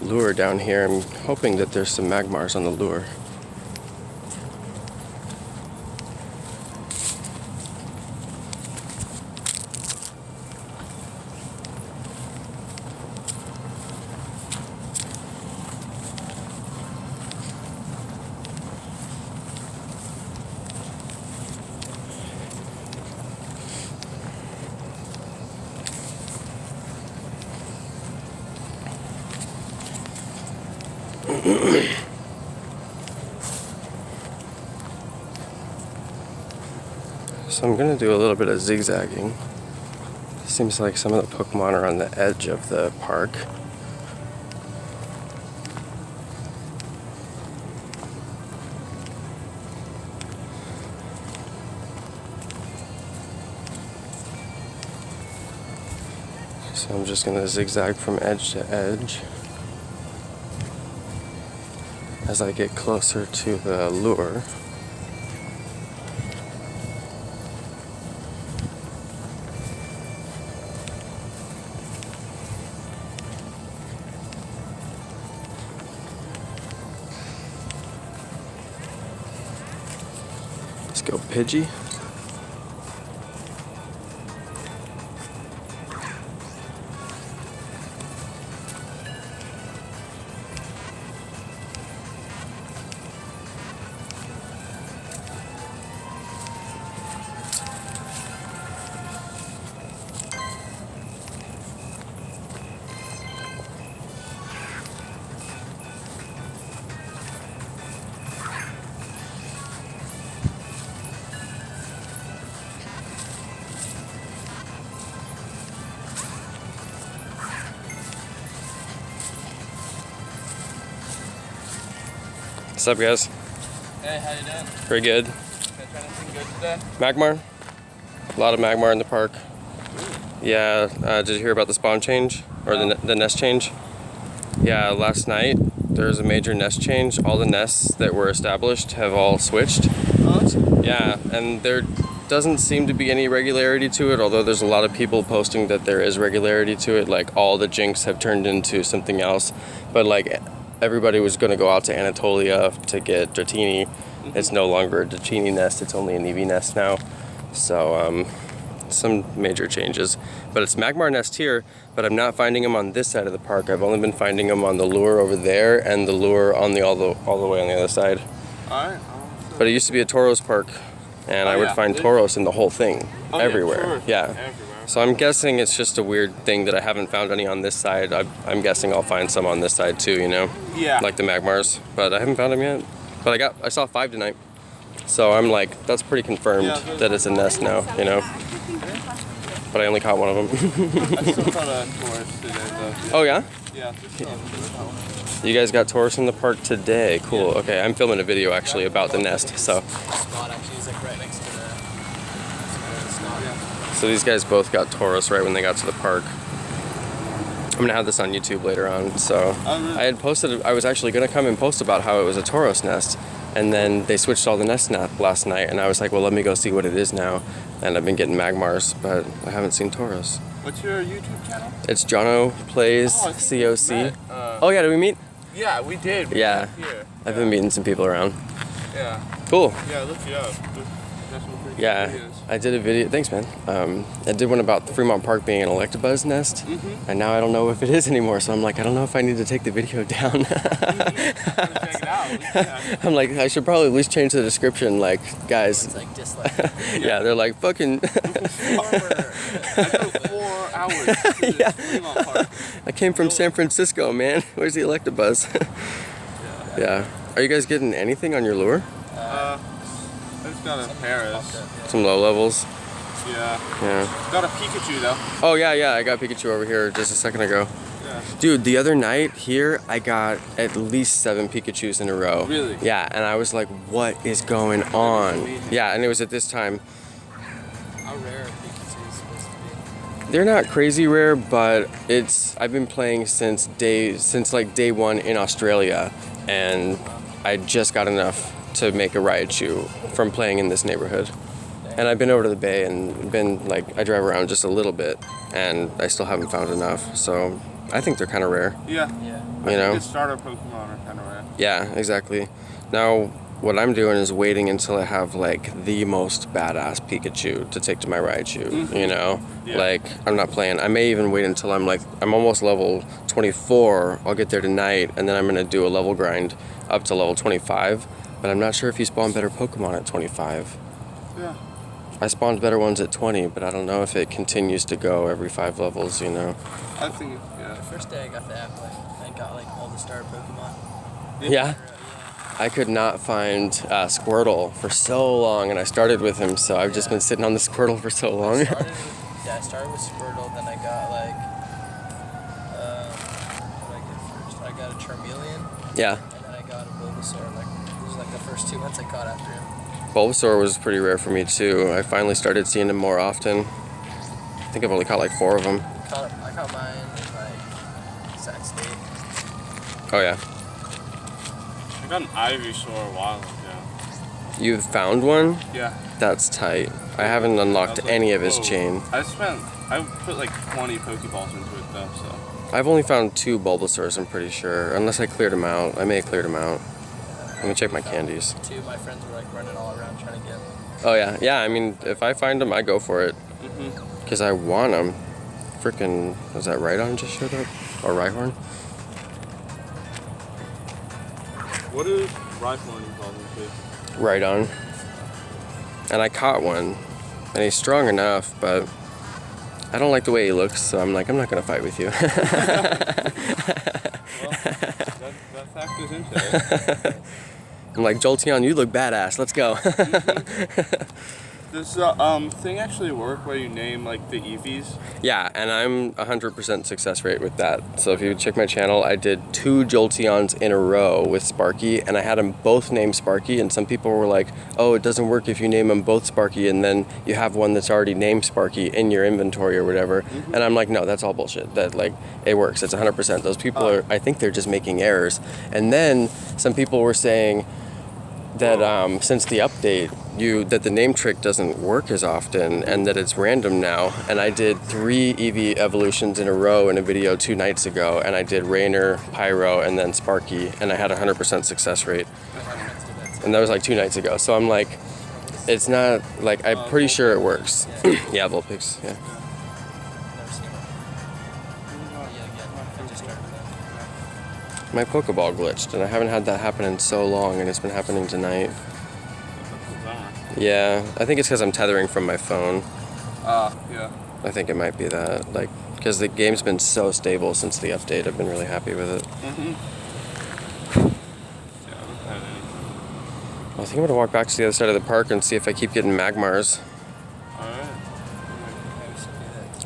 lure down here. I'm hoping that there's some Magmars on the lure. So I'm going to do a little bit of zigzagging. Seems like some of the Pokemon are on the edge of the park. So I'm just going to zigzag from edge to edge as I get closer to the lure. Let's go Pidgey. What's up, guys? Hey, how you doing? Pretty good. Anything good today? Magmar. A lot of Magmar in the park. Yeah, did you hear about the spawn change? Or the nest change? Yeah, last night there was a major nest change. All the nests that were established have all switched. Yeah, and there doesn't seem to be any regularity to it, although there's a lot of people posting that there is regularity to it, like all the jinx have turned into something else. But like everybody was going to go out to Anatolia to get Dratini. It's no longer a Dratini nest, it's only an Eevee nest now. So some major changes. But it's Magmar nest here, but I'm not finding them on this side of the park. I've only been finding them on the lure over there and the lure on the all the way on the other side. Alright. But it used to be a Tauros park, and I would find Tauros in the whole thing, everywhere. Yeah. Everywhere. So I'm guessing it's just a weird thing that I haven't found any on this side. I'm guessing I'll find some on this side too, you know? Yeah. Like the Magmars, but I haven't found them yet. But I saw 5 tonight. So I'm like, that's pretty confirmed that it's a nest now, you know? But I only caught one of them. I still caught a Tauros today, though. Oh, yeah? Yeah. You guys got Tauros in the park today. Cool. Okay, I'm filming a video actually about the nest, so. Spot actually is like right next to the So these guys both got Tauros right when they got to the park. I'm gonna have this on YouTube later on. So I had posted, I was actually gonna come and post about how it was a Tauros nest, and then they switched all the nests last night, and I was like, well, let me go see what it is now. And I've been getting Magmars, but I haven't seen Tauros. What's your YouTube channel? It's Jono Plays COC. Oh yeah, did we meet? Yeah, we did. Yeah. I've been meeting some people around. Yeah. Cool. Yeah, look you up. That's some pretty Yeah, good videos. I did a video. Thanks, man. I did one about Fremont Park being an Electabuzz nest, and now I don't know if it is anymore. So I'm like, I don't know if I need to take the video down. Check it out. Yeah. I'm like, I should probably at least change the description. Like, guys. It's like dislike. Yeah, they're like fucking. I drove 4 hours to Fremont Park. I came from San Francisco, man. Where's the Electabuzz? Yeah. Are you guys getting anything on your lure? I just got a Paris. Some low levels. Yeah. Yeah. Got a Pikachu though. Oh yeah, I got Pikachu over here just a second ago. Yeah. Dude, the other night here, I got at least 7 Pikachus in a row. Really? Yeah, and I was like, what is going on? Yeah, and it was at this time. How rare are Pikachus supposed to be? They're not crazy rare, but I've been playing since like day 1 in Australia, and I just got enough to make a Raichu from playing in this neighborhood. And I've been over to the bay and been like, I drive around just a little bit, and I still haven't found enough. So I think they're kind of rare. Yeah. You know? The starter Pokemon are kind of rare. Yeah, exactly. Now, what I'm doing is waiting until I have like the most badass Pikachu to take to my Raichu, you know? Yeah. Like, I'm not playing. I may even wait until I'm almost level 24. I'll get there tonight, and then I'm gonna do a level grind up to level 25. But I'm not sure if you spawn better Pokemon at 25. Yeah. I spawned better ones at 20, but I don't know if it continues to go every 5 levels, you know? I think, yeah. The first day I got the app, I got like all the starter Pokemon. Yeah? I could not find Squirtle for so long, and I started with him, so I've just been sitting on the Squirtle for so long. I started with Squirtle, then I got like, what did I get first? I got a Charmeleon. Yeah. And then I got a Bulbasaur. Like, it was like the first 2 months I caught after him. Bulbasaur was pretty rare for me too. I finally started seeing him more often. I think I've only caught like 4 of them. I caught mine in like Sac State. Oh yeah. I got an Ivysaur a while ago. You've found one? Yeah. That's tight. I haven't unlocked any of his chain. I put like 20 Pokeballs into it though, so. I've only found 2 Bulbasaurs, I'm pretty sure. Unless I cleared them out. I may have cleared them out. Let me check my candies. 2 of my friends were like running all around trying to get them. Oh yeah, yeah. I mean, if I find them, I go for it. Cause I want them. Frickin', was that Rhydon just showed up? Or Rhyhorn? What is Rhyhorn involved with? Rhydon. And I caught one, and he's strong enough, but I don't like the way he looks, so I'm like, I'm not gonna fight with you. That factors into it. I'm like, Jolteon, you look badass. Let's go. Does thing actually work where you name like the EVs? Yeah, and I'm 100% success rate with that. So if you check my channel, I did 2 Jolteons in a row with Sparky, and I had them both named Sparky, and some people were like, oh, it doesn't work if you name them both Sparky and then you have one that's already named Sparky in your inventory or whatever. Mm-hmm. And I'm like, no, that's all bullshit. That like, it works, it's 100%. Those people are, I think they're just making errors. And then some people were saying that since the update, that the name trick doesn't work as often and that it's random now. And I did 3 EV evolutions in a row in a video 2 nights ago, and I did Rainer, Pyro, and then Sparky, and I had 100% success rate. And that was like 2 nights ago. So I'm like, it's not like, I'm pretty sure it works. Yeah, Vulpix, yeah. My Pokeball glitched, and I haven't had that happen in so long, and it's been happening tonight. Yeah, I think it's because I'm tethering from my phone. Yeah. I think it might be that, like, because the game's been so stable since the update. I've been really happy with it. Mm-hmm. Yeah, I haven't had anything. I think I'm gonna walk back to the other side of the park and see if I keep getting Magmars. Alright.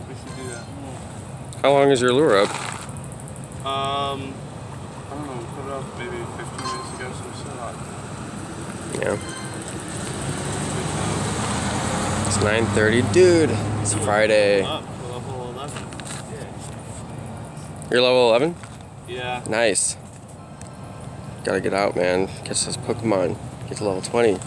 We should do that. How long is your lure up? I don't know, we put it up maybe 15 minutes ago, so it's still hot. Yeah. It's 9:30, dude. It's Friday. Up to level 11. Yeah. You're level 11? Yeah. Nice. Gotta get out, man. Catch those Pokemon. Get to level 20.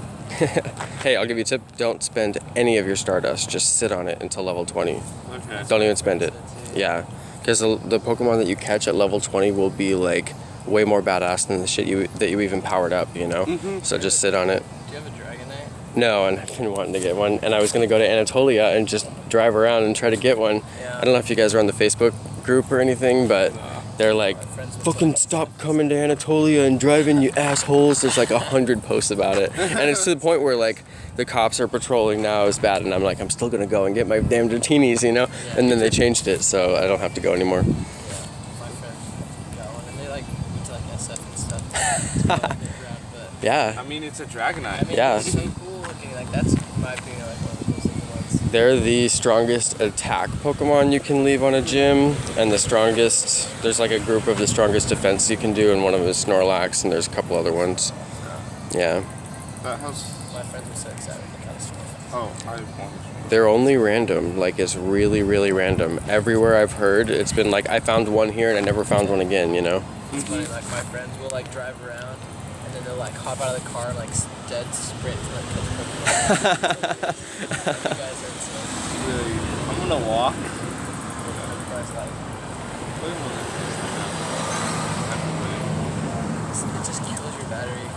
Hey, I'll give you a tip. Don't spend any of your Stardust. Just sit on it until level 20. Okay. Don't even spend it. Yeah. Because the Pokemon that you catch at level 20 will be like way more badass than the shit that you even powered up, you know? Mm-hmm. So just sit on it. Do you have a Dragonite? No, and I've been wanting to get one. And I was going to go to Anatolia and just drive around and try to get one. Yeah. I don't know if you guys are on the Facebook group or anything, but they're like, fucking stop coming to Anatolia and driving, you assholes. There's like 100 posts about it. And it's to the point where like the cops are patrolling now is bad. And I'm like, I'm still going to go and get my damn Dratini's, you know? Yeah. And then they changed it, so I don't have to go anymore. Yeah, my friend got one, and they like went to like SF and stuff. It's probably a big round, but Yeah. I mean, it's a Dragonite. I mean, Yeah. it's so cool looking. Like that's in my opinion like one of the coolest looking ones. They're the strongest attack Pokemon you can leave on a gym, and the strongest, there's like a group of the strongest defense you can do, and one of them is Snorlax, and there's a couple other ones. Yeah. That house. My friends were so excited they got a Snorlax. Oh, I want. They're only random, like it's really, really random. Everywhere I've heard, it's been like, I found one here and I never found one again, you know? It's funny, like my friends will like drive around and then they'll like hop out of the car and like dead sprint to like catch Pokemon. You guys are insane. Really, I'm gonna walk. Everybody's like, Wait a minute. it just kills your battery.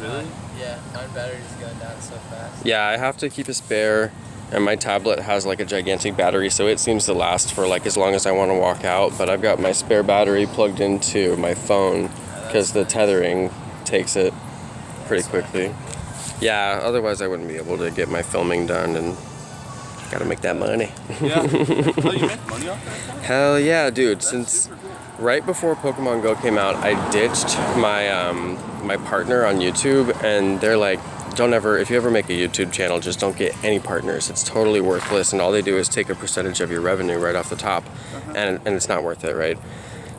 Really? Yeah, my battery's going down so fast. Yeah, I have to keep a spare, and my tablet has like a gigantic battery, so it seems to last for like as long as I want to walk out, but I've got my spare battery plugged into my phone because the tethering takes it pretty quickly. Yeah, otherwise I wouldn't be able to get my filming done, and gotta make that money. Yeah. Oh, you make money off that? Hell yeah, dude. That's Since super cool. right before Pokemon Go came out, I ditched my my partner on YouTube, and they're like, don't ever, if you ever make a YouTube channel, just don't get any partners. It's totally worthless, and all they do is take a percentage of your revenue right off the top, and it's not worth it, right?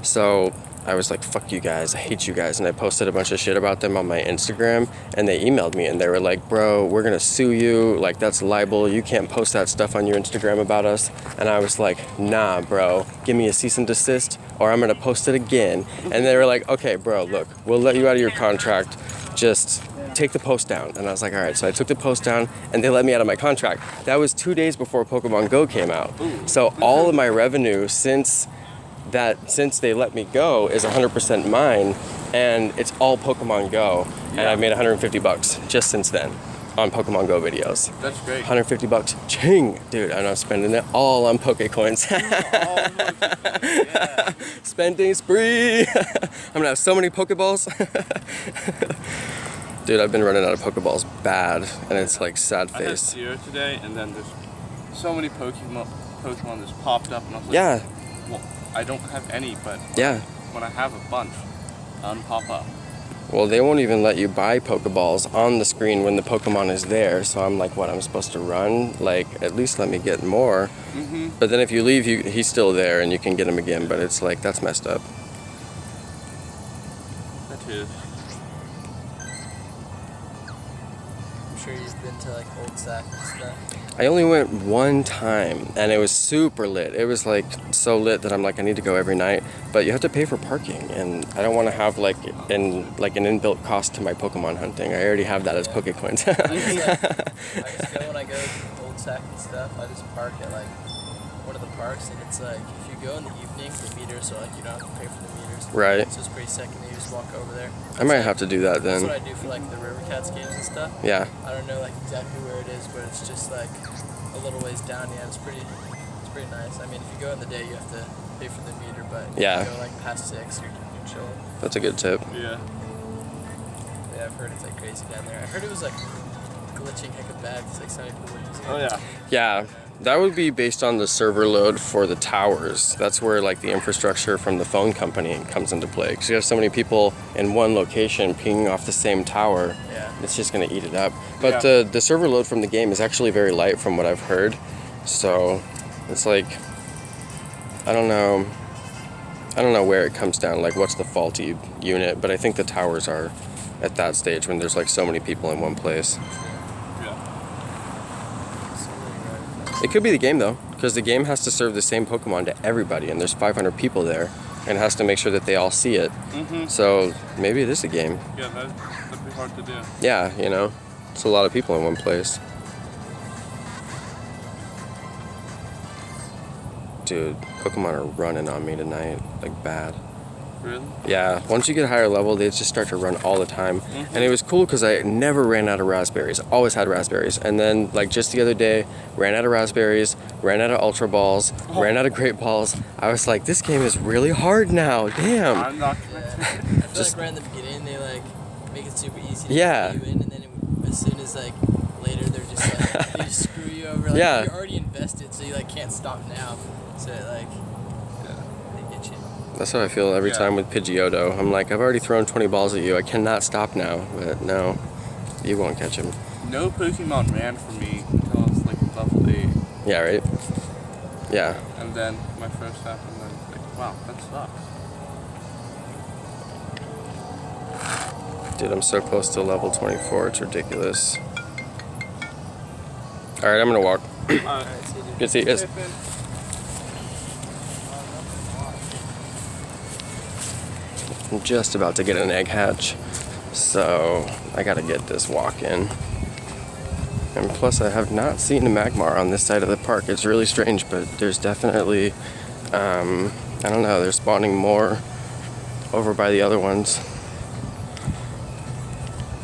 So I was like, fuck you guys, I hate you guys, and I posted a bunch of shit about them on my Instagram, and they emailed me, and they were like, bro, we're gonna sue you, like that's libel, you can't post that stuff on your Instagram about us. And I was like, nah, bro, give me a cease and desist, or I'm gonna post it again. And they were like, okay, bro, look, we'll let you out of your contract, just take the post down. And I was like, all right, so I took the post down, and they let me out of my contract. That was 2 days before Pokemon Go came out. So all of my revenue since they let me go is 100% mine, and it's all Pokemon Go, and I've made $150 just since then on Pokemon Go videos. That's great. $150, ching, dude, and I'm spending it all on Pokecoins. Yeah. Spending spree. I'm gonna have so many Pokeballs. Dude, I've been running out of Pokeballs bad, and it's like sad I had face. 0 today, and then there's so many Pokemon just popped up, and I was like, Yeah, well, I don't have any, but yeah. when I have a bunch, pop up. Well, they won't even let you buy Pokeballs on the screen when the Pokemon is there. So I'm like, what? I'm supposed to run? Like, at least let me get more. Mm-hmm. But then if you leave, he's still there and you can get him again. But it's like, that's messed up. That is. I'm sure you've been to like Old Sac and stuff. I only went one time and it was super lit. It was like so lit that I'm like, I need to go every night. But you have to pay for parking, and I don't want to have like an inbuilt cost to my Pokemon hunting. I already have that as Pokecoins. I just go when I go to Old Sac and stuff. I just park at like one of the parks, and it's like if you go in the evening, the meters are like you don't have to pay for the meters. Right. So it's pretty second. You just walk over there. I might have to do that That's then. what I do for like the River Cats games and stuff. Yeah. I don't know like exactly where it is, but it's just like a little ways down. Yeah, it's pretty nice. I mean, if you go in the day, you have to pay for the meter, but Yeah. if you go like past 6, you're chilling. That's a good tip. Yeah. Yeah, I've heard it's like crazy down there. I heard it was like glitching hecka bad. It's like so many people were using it. Oh yeah. Yeah, that would be based on the server load for the towers. That's where like the infrastructure from the phone company comes into play. Because you have so many people in one location pinging off the same tower, Yeah. it's just gonna eat it up. But Yeah. the server load from the game is actually very light from what I've heard. So it's like, I don't know where it comes down, like what's the faulty unit, but I think the towers are at that stage when there's like so many people in one place. Yeah. It could be the game though, because the game has to serve the same Pokemon to everybody, and there's 500 people there, and it has to make sure that they all see it. Mm-hmm. So maybe it is a game. Yeah, that'd be hard to do. Yeah, you know, it's a lot of people in one place. Dude, Pokemon are running on me tonight, like bad. Really? Yeah, once you get higher level, they just start to run all the time. Mm-hmm. And it was cool because I never ran out of raspberries. Always had raspberries. And then, like, just the other day, ran out of raspberries, ran out of Ultra Balls, ran out of Great Balls. I was like, this game is really hard now. Damn. I'm not Yeah. I connected. feel Just- like right in the beginning they like make it super easy to Yeah. get you in, and then as soon as like later they're just like they just screw you over. Like, Yeah. You're already invested, so you like can't stop now. So like they get you. That's how I feel every Yeah. time with Pidgeotto. I'm like, I've already thrown 20 balls at you. I cannot stop now. But no, you won't catch him. No Pokemon ran for me until I was like level 8. Yeah, right? Yeah. And then my first happened, and I was like, wow, that sucks. Dude, I'm so close to level 24. It's ridiculous. Alright, I'm gonna walk. Alright, so you do. Good to see you guys. I'm just about to get an egg hatch, so I gotta get this walk in. And plus, I have not seen a Magmar on this side of the park. It's really strange, but there's definitely, I don't know, they're spawning more over by the other ones.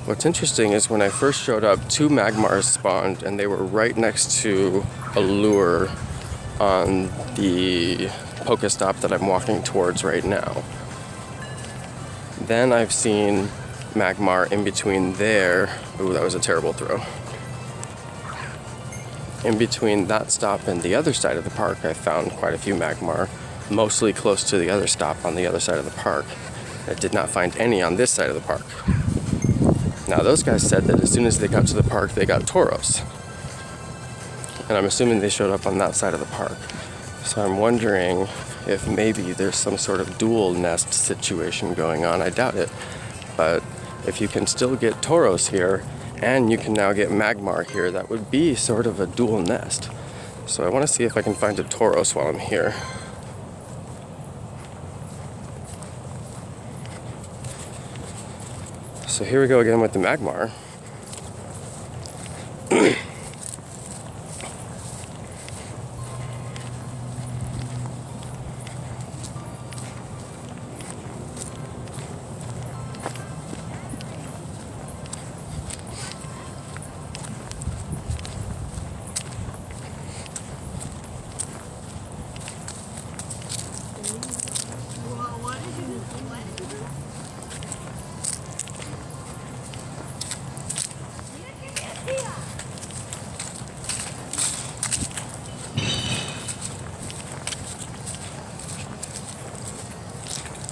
What's interesting is when I first showed up, 2 Magmars spawned, and they were right next to a lure on the Pokestop that I'm walking towards right now. Then I've seen Magmar in between there. Ooh, that was a terrible throw. In between that stop and the other side of the park, I found quite a few Magmar, mostly close to the other stop on the other side of the park. I did not find any on this side of the park. Now, those guys said that as soon as they got to the park, they got Tauros. And I'm assuming they showed up on that side of the park. So I'm wondering if maybe there's some sort of dual nest situation going on. I doubt it. But if you can still get Tauros here, and you can now get Magmar here, that would be sort of a dual nest. So I want to see if I can find a Tauros while I'm here. So here we go again with the Magmar.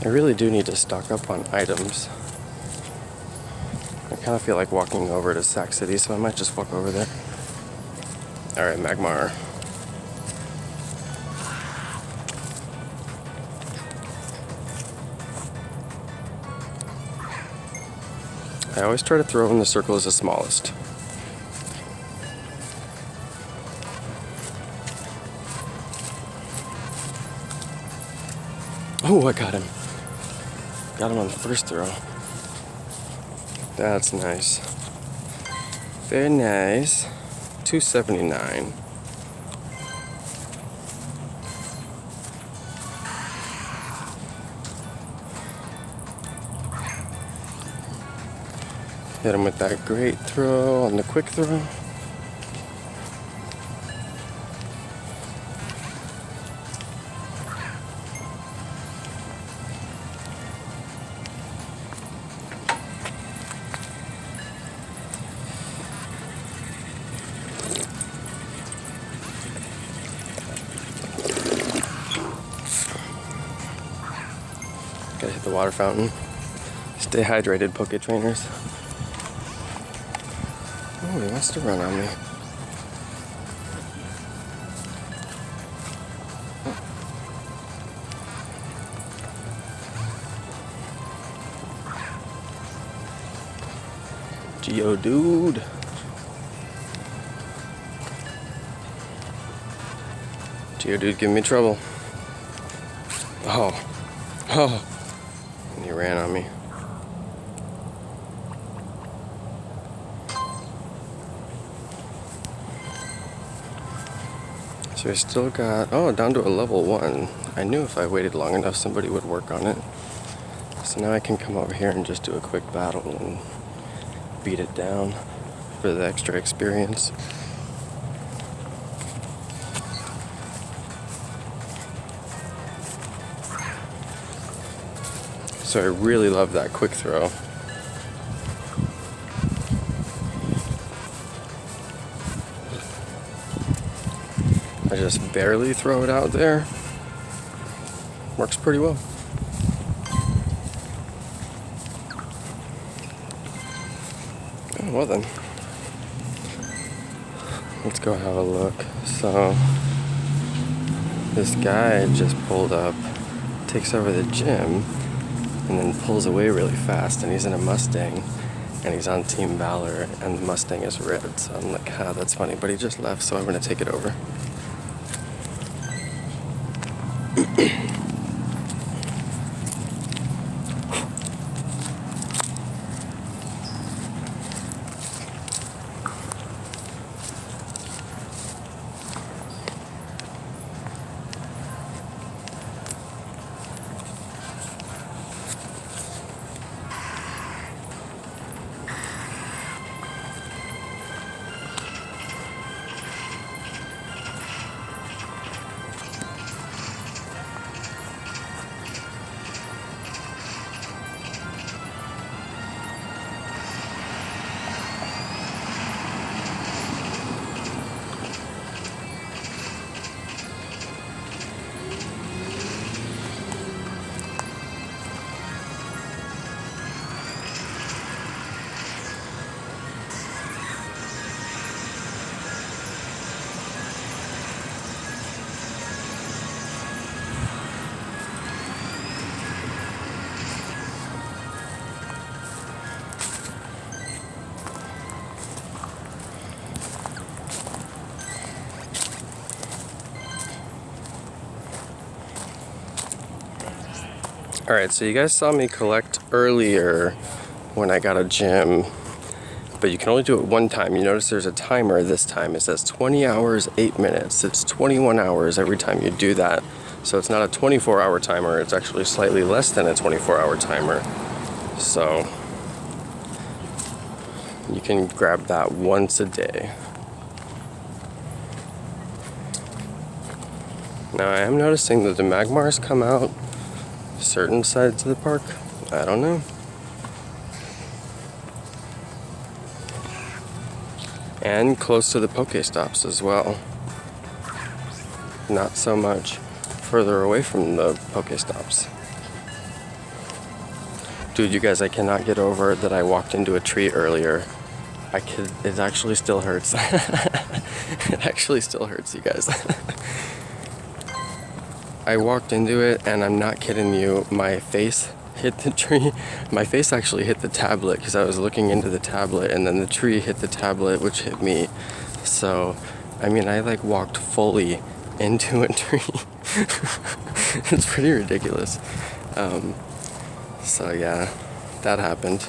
I really do need to stock up on items. kind of feel like walking over to Sac City, so I might just walk over there. Alright, Magmar. I always try to throw when the circle is the smallest. Oh, I got him. Got him on the first throw. That's nice. Very nice. 279. Hit him with that great throw on the quick throw. Gotta hit the water fountain. Stay hydrated, Poke Trainers. Oh, he wants to run on me. Geodude. Geodude, give me trouble. Oh. Oh. And he ran on me. So I still got, oh, down to a level 1. I knew if I waited long enough somebody would work on it. So now I can come over here and just do a quick battle and beat it down for the extra experience. So I really love that quick throw. I just barely throw it out there. Works pretty well. Oh, well then. Let's go have a look. So, this guy just pulled up, takes over the gym, and then pulls away really fast, and he's in a Mustang, and he's on Team Valor, and the Mustang is red. So I'm like, ah, that's funny, but he just left, so I'm gonna take it over. Alright, so you guys saw me collect earlier when I got a gem, but you can only do it one time. You notice there's a timer this time. It says 20 hours, 8 minutes. It's 21 hours every time you do that. So it's not a 24-hour timer, it's actually slightly less than a 24-hour timer. So you can grab that once a day. Now I am noticing that the Magmars come out certain sides of the park. I don't know. And close to the Pokestops as well. Not so much further away from the Pokestops. Dude, you guys, I cannot get over that I walked into a tree earlier. It actually still hurts. It actually still hurts, you guys. I walked into it, and I'm not kidding you, my face hit the tree. My face actually hit the tablet because I was looking into the tablet, and then the tree hit the tablet, which hit me. So, I mean, I like walked fully into a tree. It's pretty ridiculous. So yeah, that happened.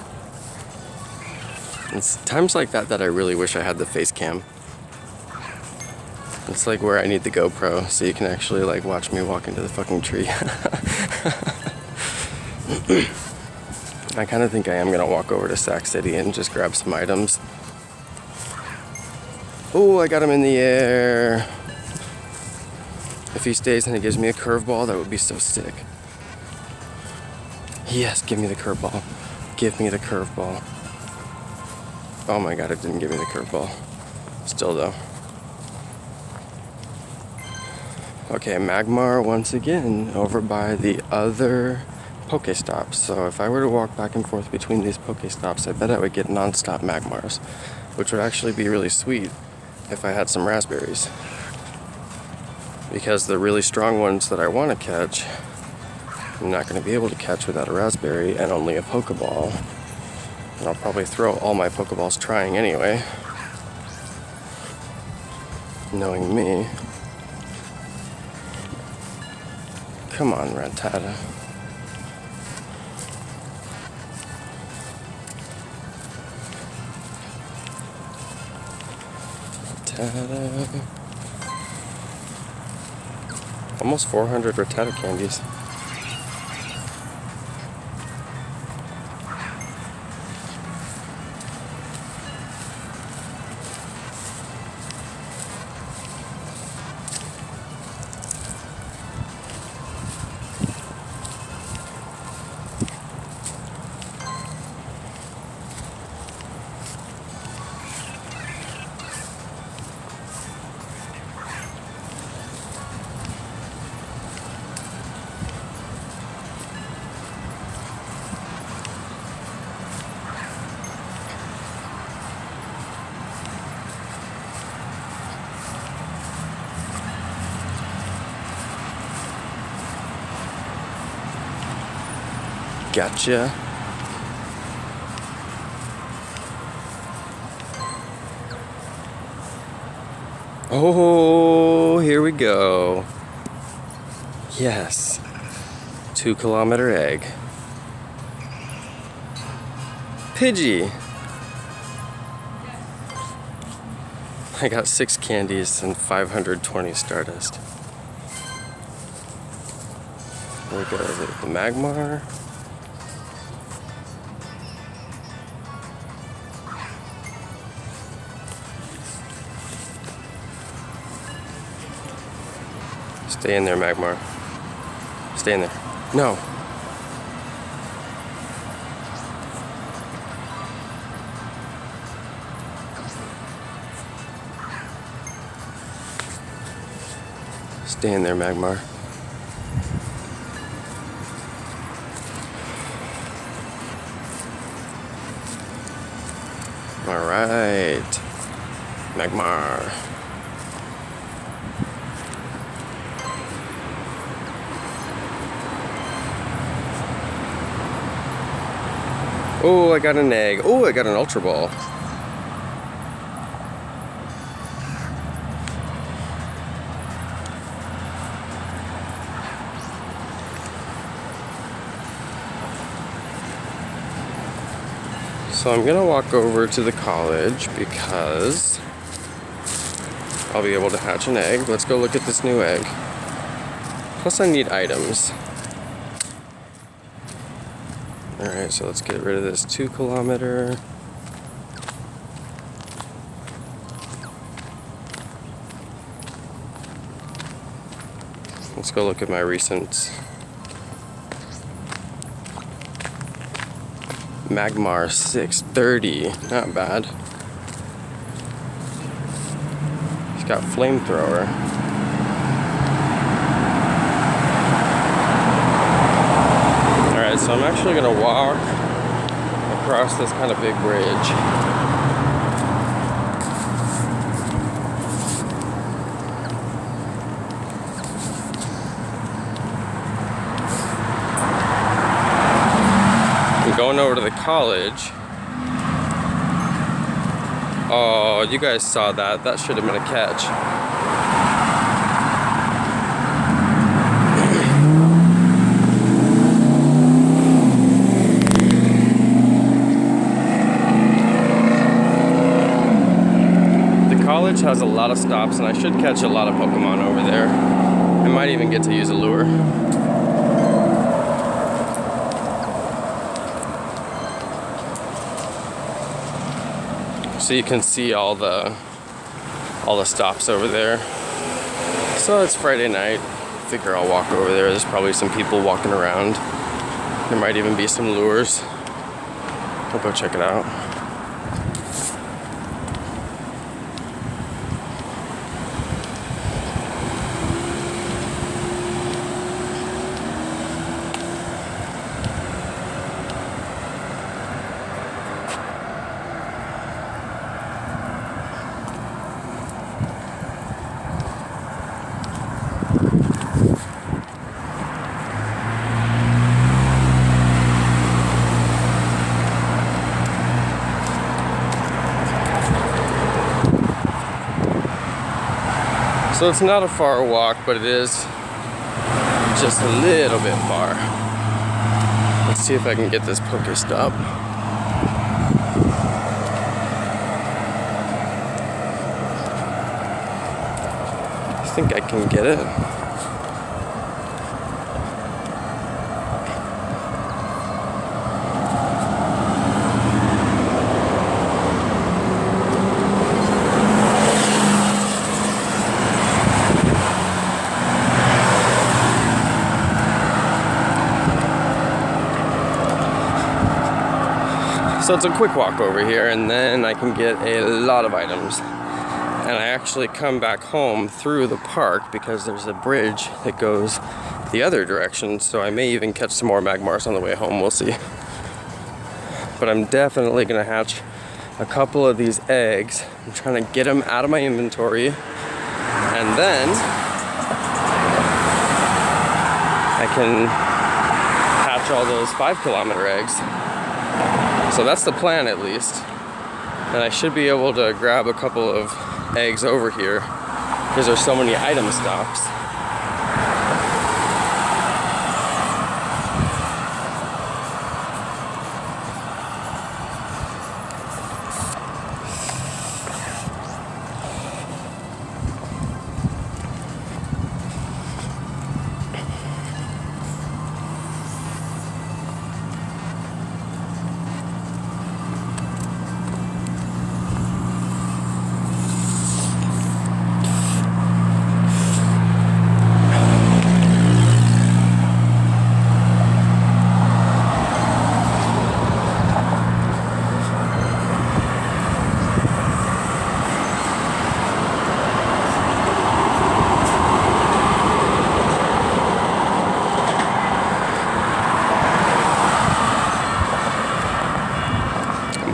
It's times like that that I really wish I had the face cam. It's like where I need the GoPro so you can actually like watch me walk into the fucking tree. I kind of think I am gonna walk over to Sac City and just grab some items. Oh, I got him in the air. If he stays and it gives me a curveball, that would be so sick. Yes, give me the curveball. Give me the curveball. Oh my god, it didn't give me the curveball. Still though. Okay, Magmar once again over by the other Pokestops. So if I were to walk back and forth between these Pokestops, I bet I would get non-stop Magmars, which would actually be really sweet if I had some raspberries. Because the really strong ones that I want to catch, I'm not going to be able to catch without a raspberry and only a Pokeball. And I'll probably throw all my Pokeballs trying anyway. Knowing me. Come on, Rattata. Rattata. Almost 400 Rattata candies. Gotcha. Oh, here we go. Yes. 2 kilometer egg. Pidgey. I got 6 candies and 520 Stardust. We go over to the Magmar. Stay in there, Magmar. Stay in there. No. Stay in there, Magmar. All right. Magmar. Oh, I got an egg. Oh, I got an Ultra Ball. So I'm gonna walk over to the college because I'll be able to hatch an egg. Let's go look at this new egg. Plus I need items. Alright, so let's get rid of this 2 kilometer. Let's go look at my recent Magmar 630. Not bad. He's got flamethrower. Alright, so I'm actually gonna walk across this kind of big bridge. I'm going over to the college. Oh, you guys saw that. That should have been a catch. The college has a lot of stops, and I should catch a lot of Pokemon over there. I might even get to use a lure. So you can see all the stops over there. So it's Friday night. I figure I'll walk over there. There's probably some people walking around. There might even be some lures. We'll go check it out. So it's not a far walk, but it is just a little bit far. Let's see if I can get this Pokestop. I think I can get it. So it's a quick walk over here, and then I can get a lot of items. And I actually come back home through the park because there's a bridge that goes the other direction, so I may even catch some more Magmars on the way home, we'll see. But I'm definitely gonna hatch a couple of these eggs. I'm trying to get them out of my inventory, and then I can hatch all those 5-kilometer eggs. So that's the plan, at least. And I should be able to grab a couple of eggs over here because there's so many item stops.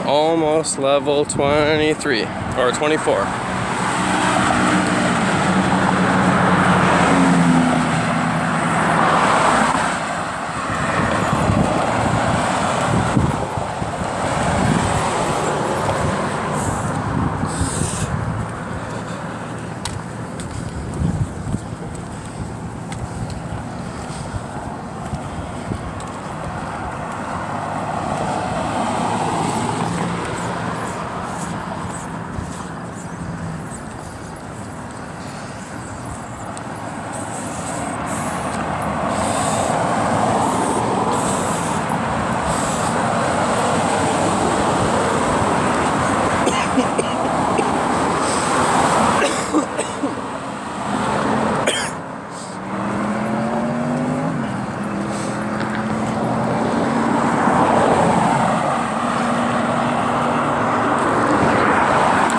Almost level 23 or 24.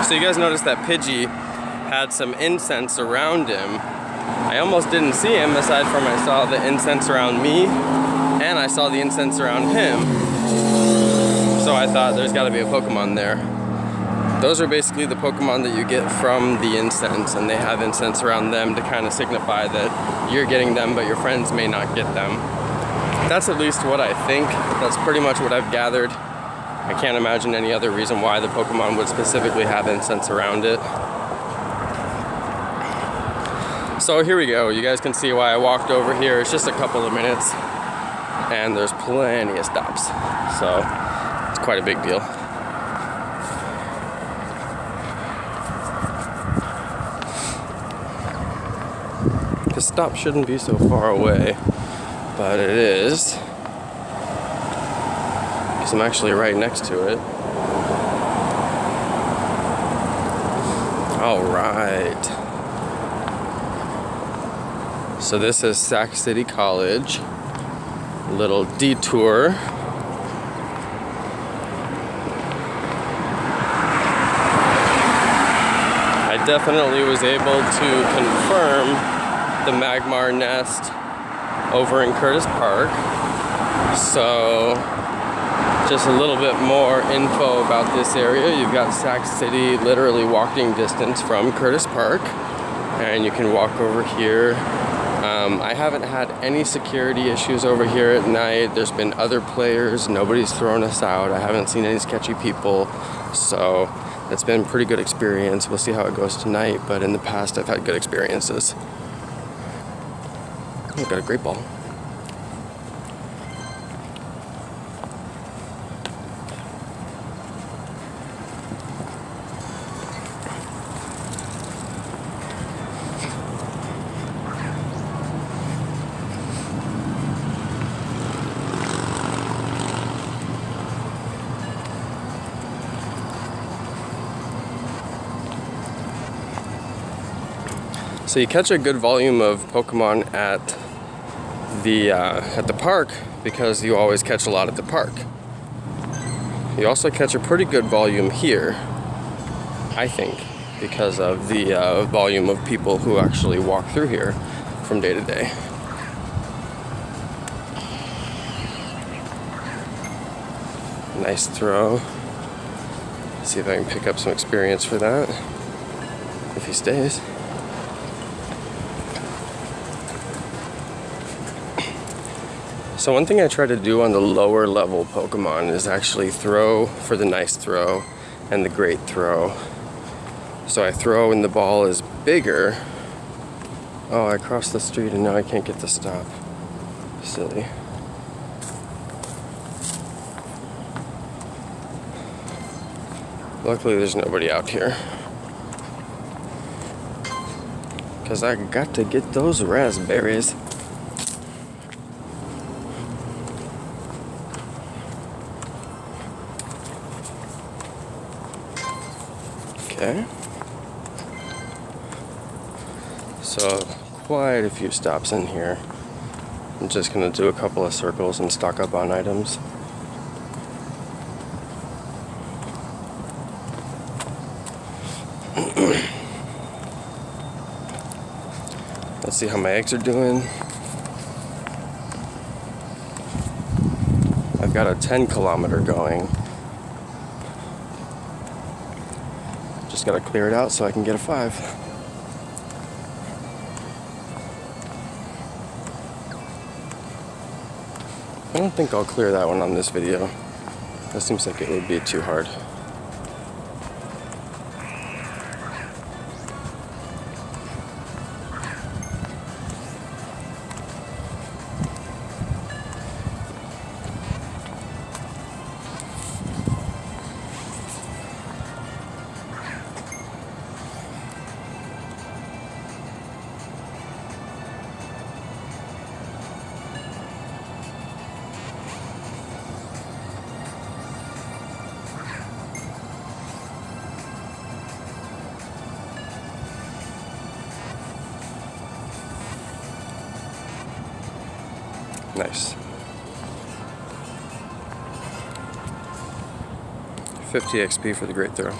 So you guys noticed that Pidgey had some incense around him. I almost didn't see him aside from I saw the incense around me, and I saw the incense around him, so I thought there's gotta be a Pokemon there. Those are basically the Pokemon that you get from the incense, and they have incense around them to kind of signify that you're getting them, but your friends may not get them. That's at least what I think. That's pretty much what I've gathered. I can't imagine any other reason why the Pokemon would specifically have incense around it. So here we go. You guys can see why I walked over here. It's just a couple of minutes, and there's plenty of stops. So it's quite a big deal. The stop shouldn't be so far away, but it is, because I'm actually right next to it. All right. So this is Sac City College. Little detour. I definitely was able to confirm the Magmar nest over in Curtis Park. So just a little bit more info about this area. You've got Sac City literally walking distance from Curtis Park, and you can walk over here. I haven't had any security issues over here at night. There's been other players. Nobody's thrown us out. I haven't seen any sketchy people. So it's been a pretty good experience. We'll see how it goes tonight, but in the past I've had good experiences. I've got a great ball. So you catch a good volume of Pokemon at the park because you always catch a lot at the park. You also catch a pretty good volume here, I think, because of the volume of people who actually walk through here from day to day. Nice throw. See if I can pick up some experience for that, if he stays. So one thing I try to do on the lower level Pokemon is actually throw for the nice throw and the great throw. So I throw and the ball is bigger. Oh, I crossed the street and now I can't get the stop. Silly. Luckily there's nobody out here, because I got to get those raspberries. Okay. So quite a few stops in here. I'm just gonna do a couple of circles and stock up on items. Let's see how my eggs are doing. I've got a 10-kilometer going. Just gotta clear it out so I can get a 5. I don't think I'll clear that one on this video. That seems like it would be too hard. Nice. 50 XP for the great throw.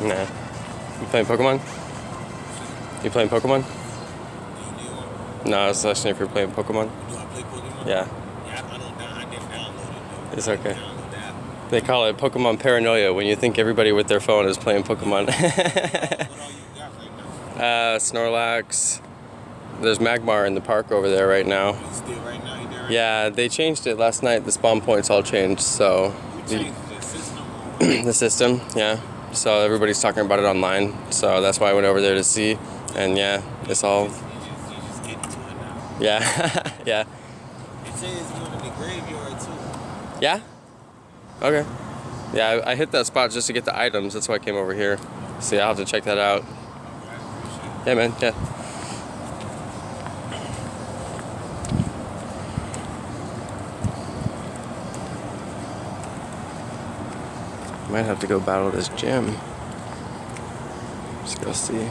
Nah. You playing Pokemon? You playing Pokemon? Do you need one? No, I was asking if you're playing Pokemon. Do I play Pokemon? Yeah. Yeah, I didn't download it though. It's I okay. didn't download the app. They call it Pokemon paranoia when you think everybody with their phone is playing Pokemon. What all you got right now? Snorlax. There's Magmar in the park over there right now. You still right now? You there? Right Yeah, they changed it last night. The spawn points all changed, so now? You changed the system. the system, yeah. So everybody's talking about it online. So that's why I went over there to see. And yeah, it's all, You just get into it now. yeah, yeah, It says it's moving the graveyard too. yeah. Okay. Yeah, I hit that spot just to get the items. That's why I came over here. So yeah, I'll have to check that out. Yeah, man. Yeah. Might have to go battle this gym. Let's go see.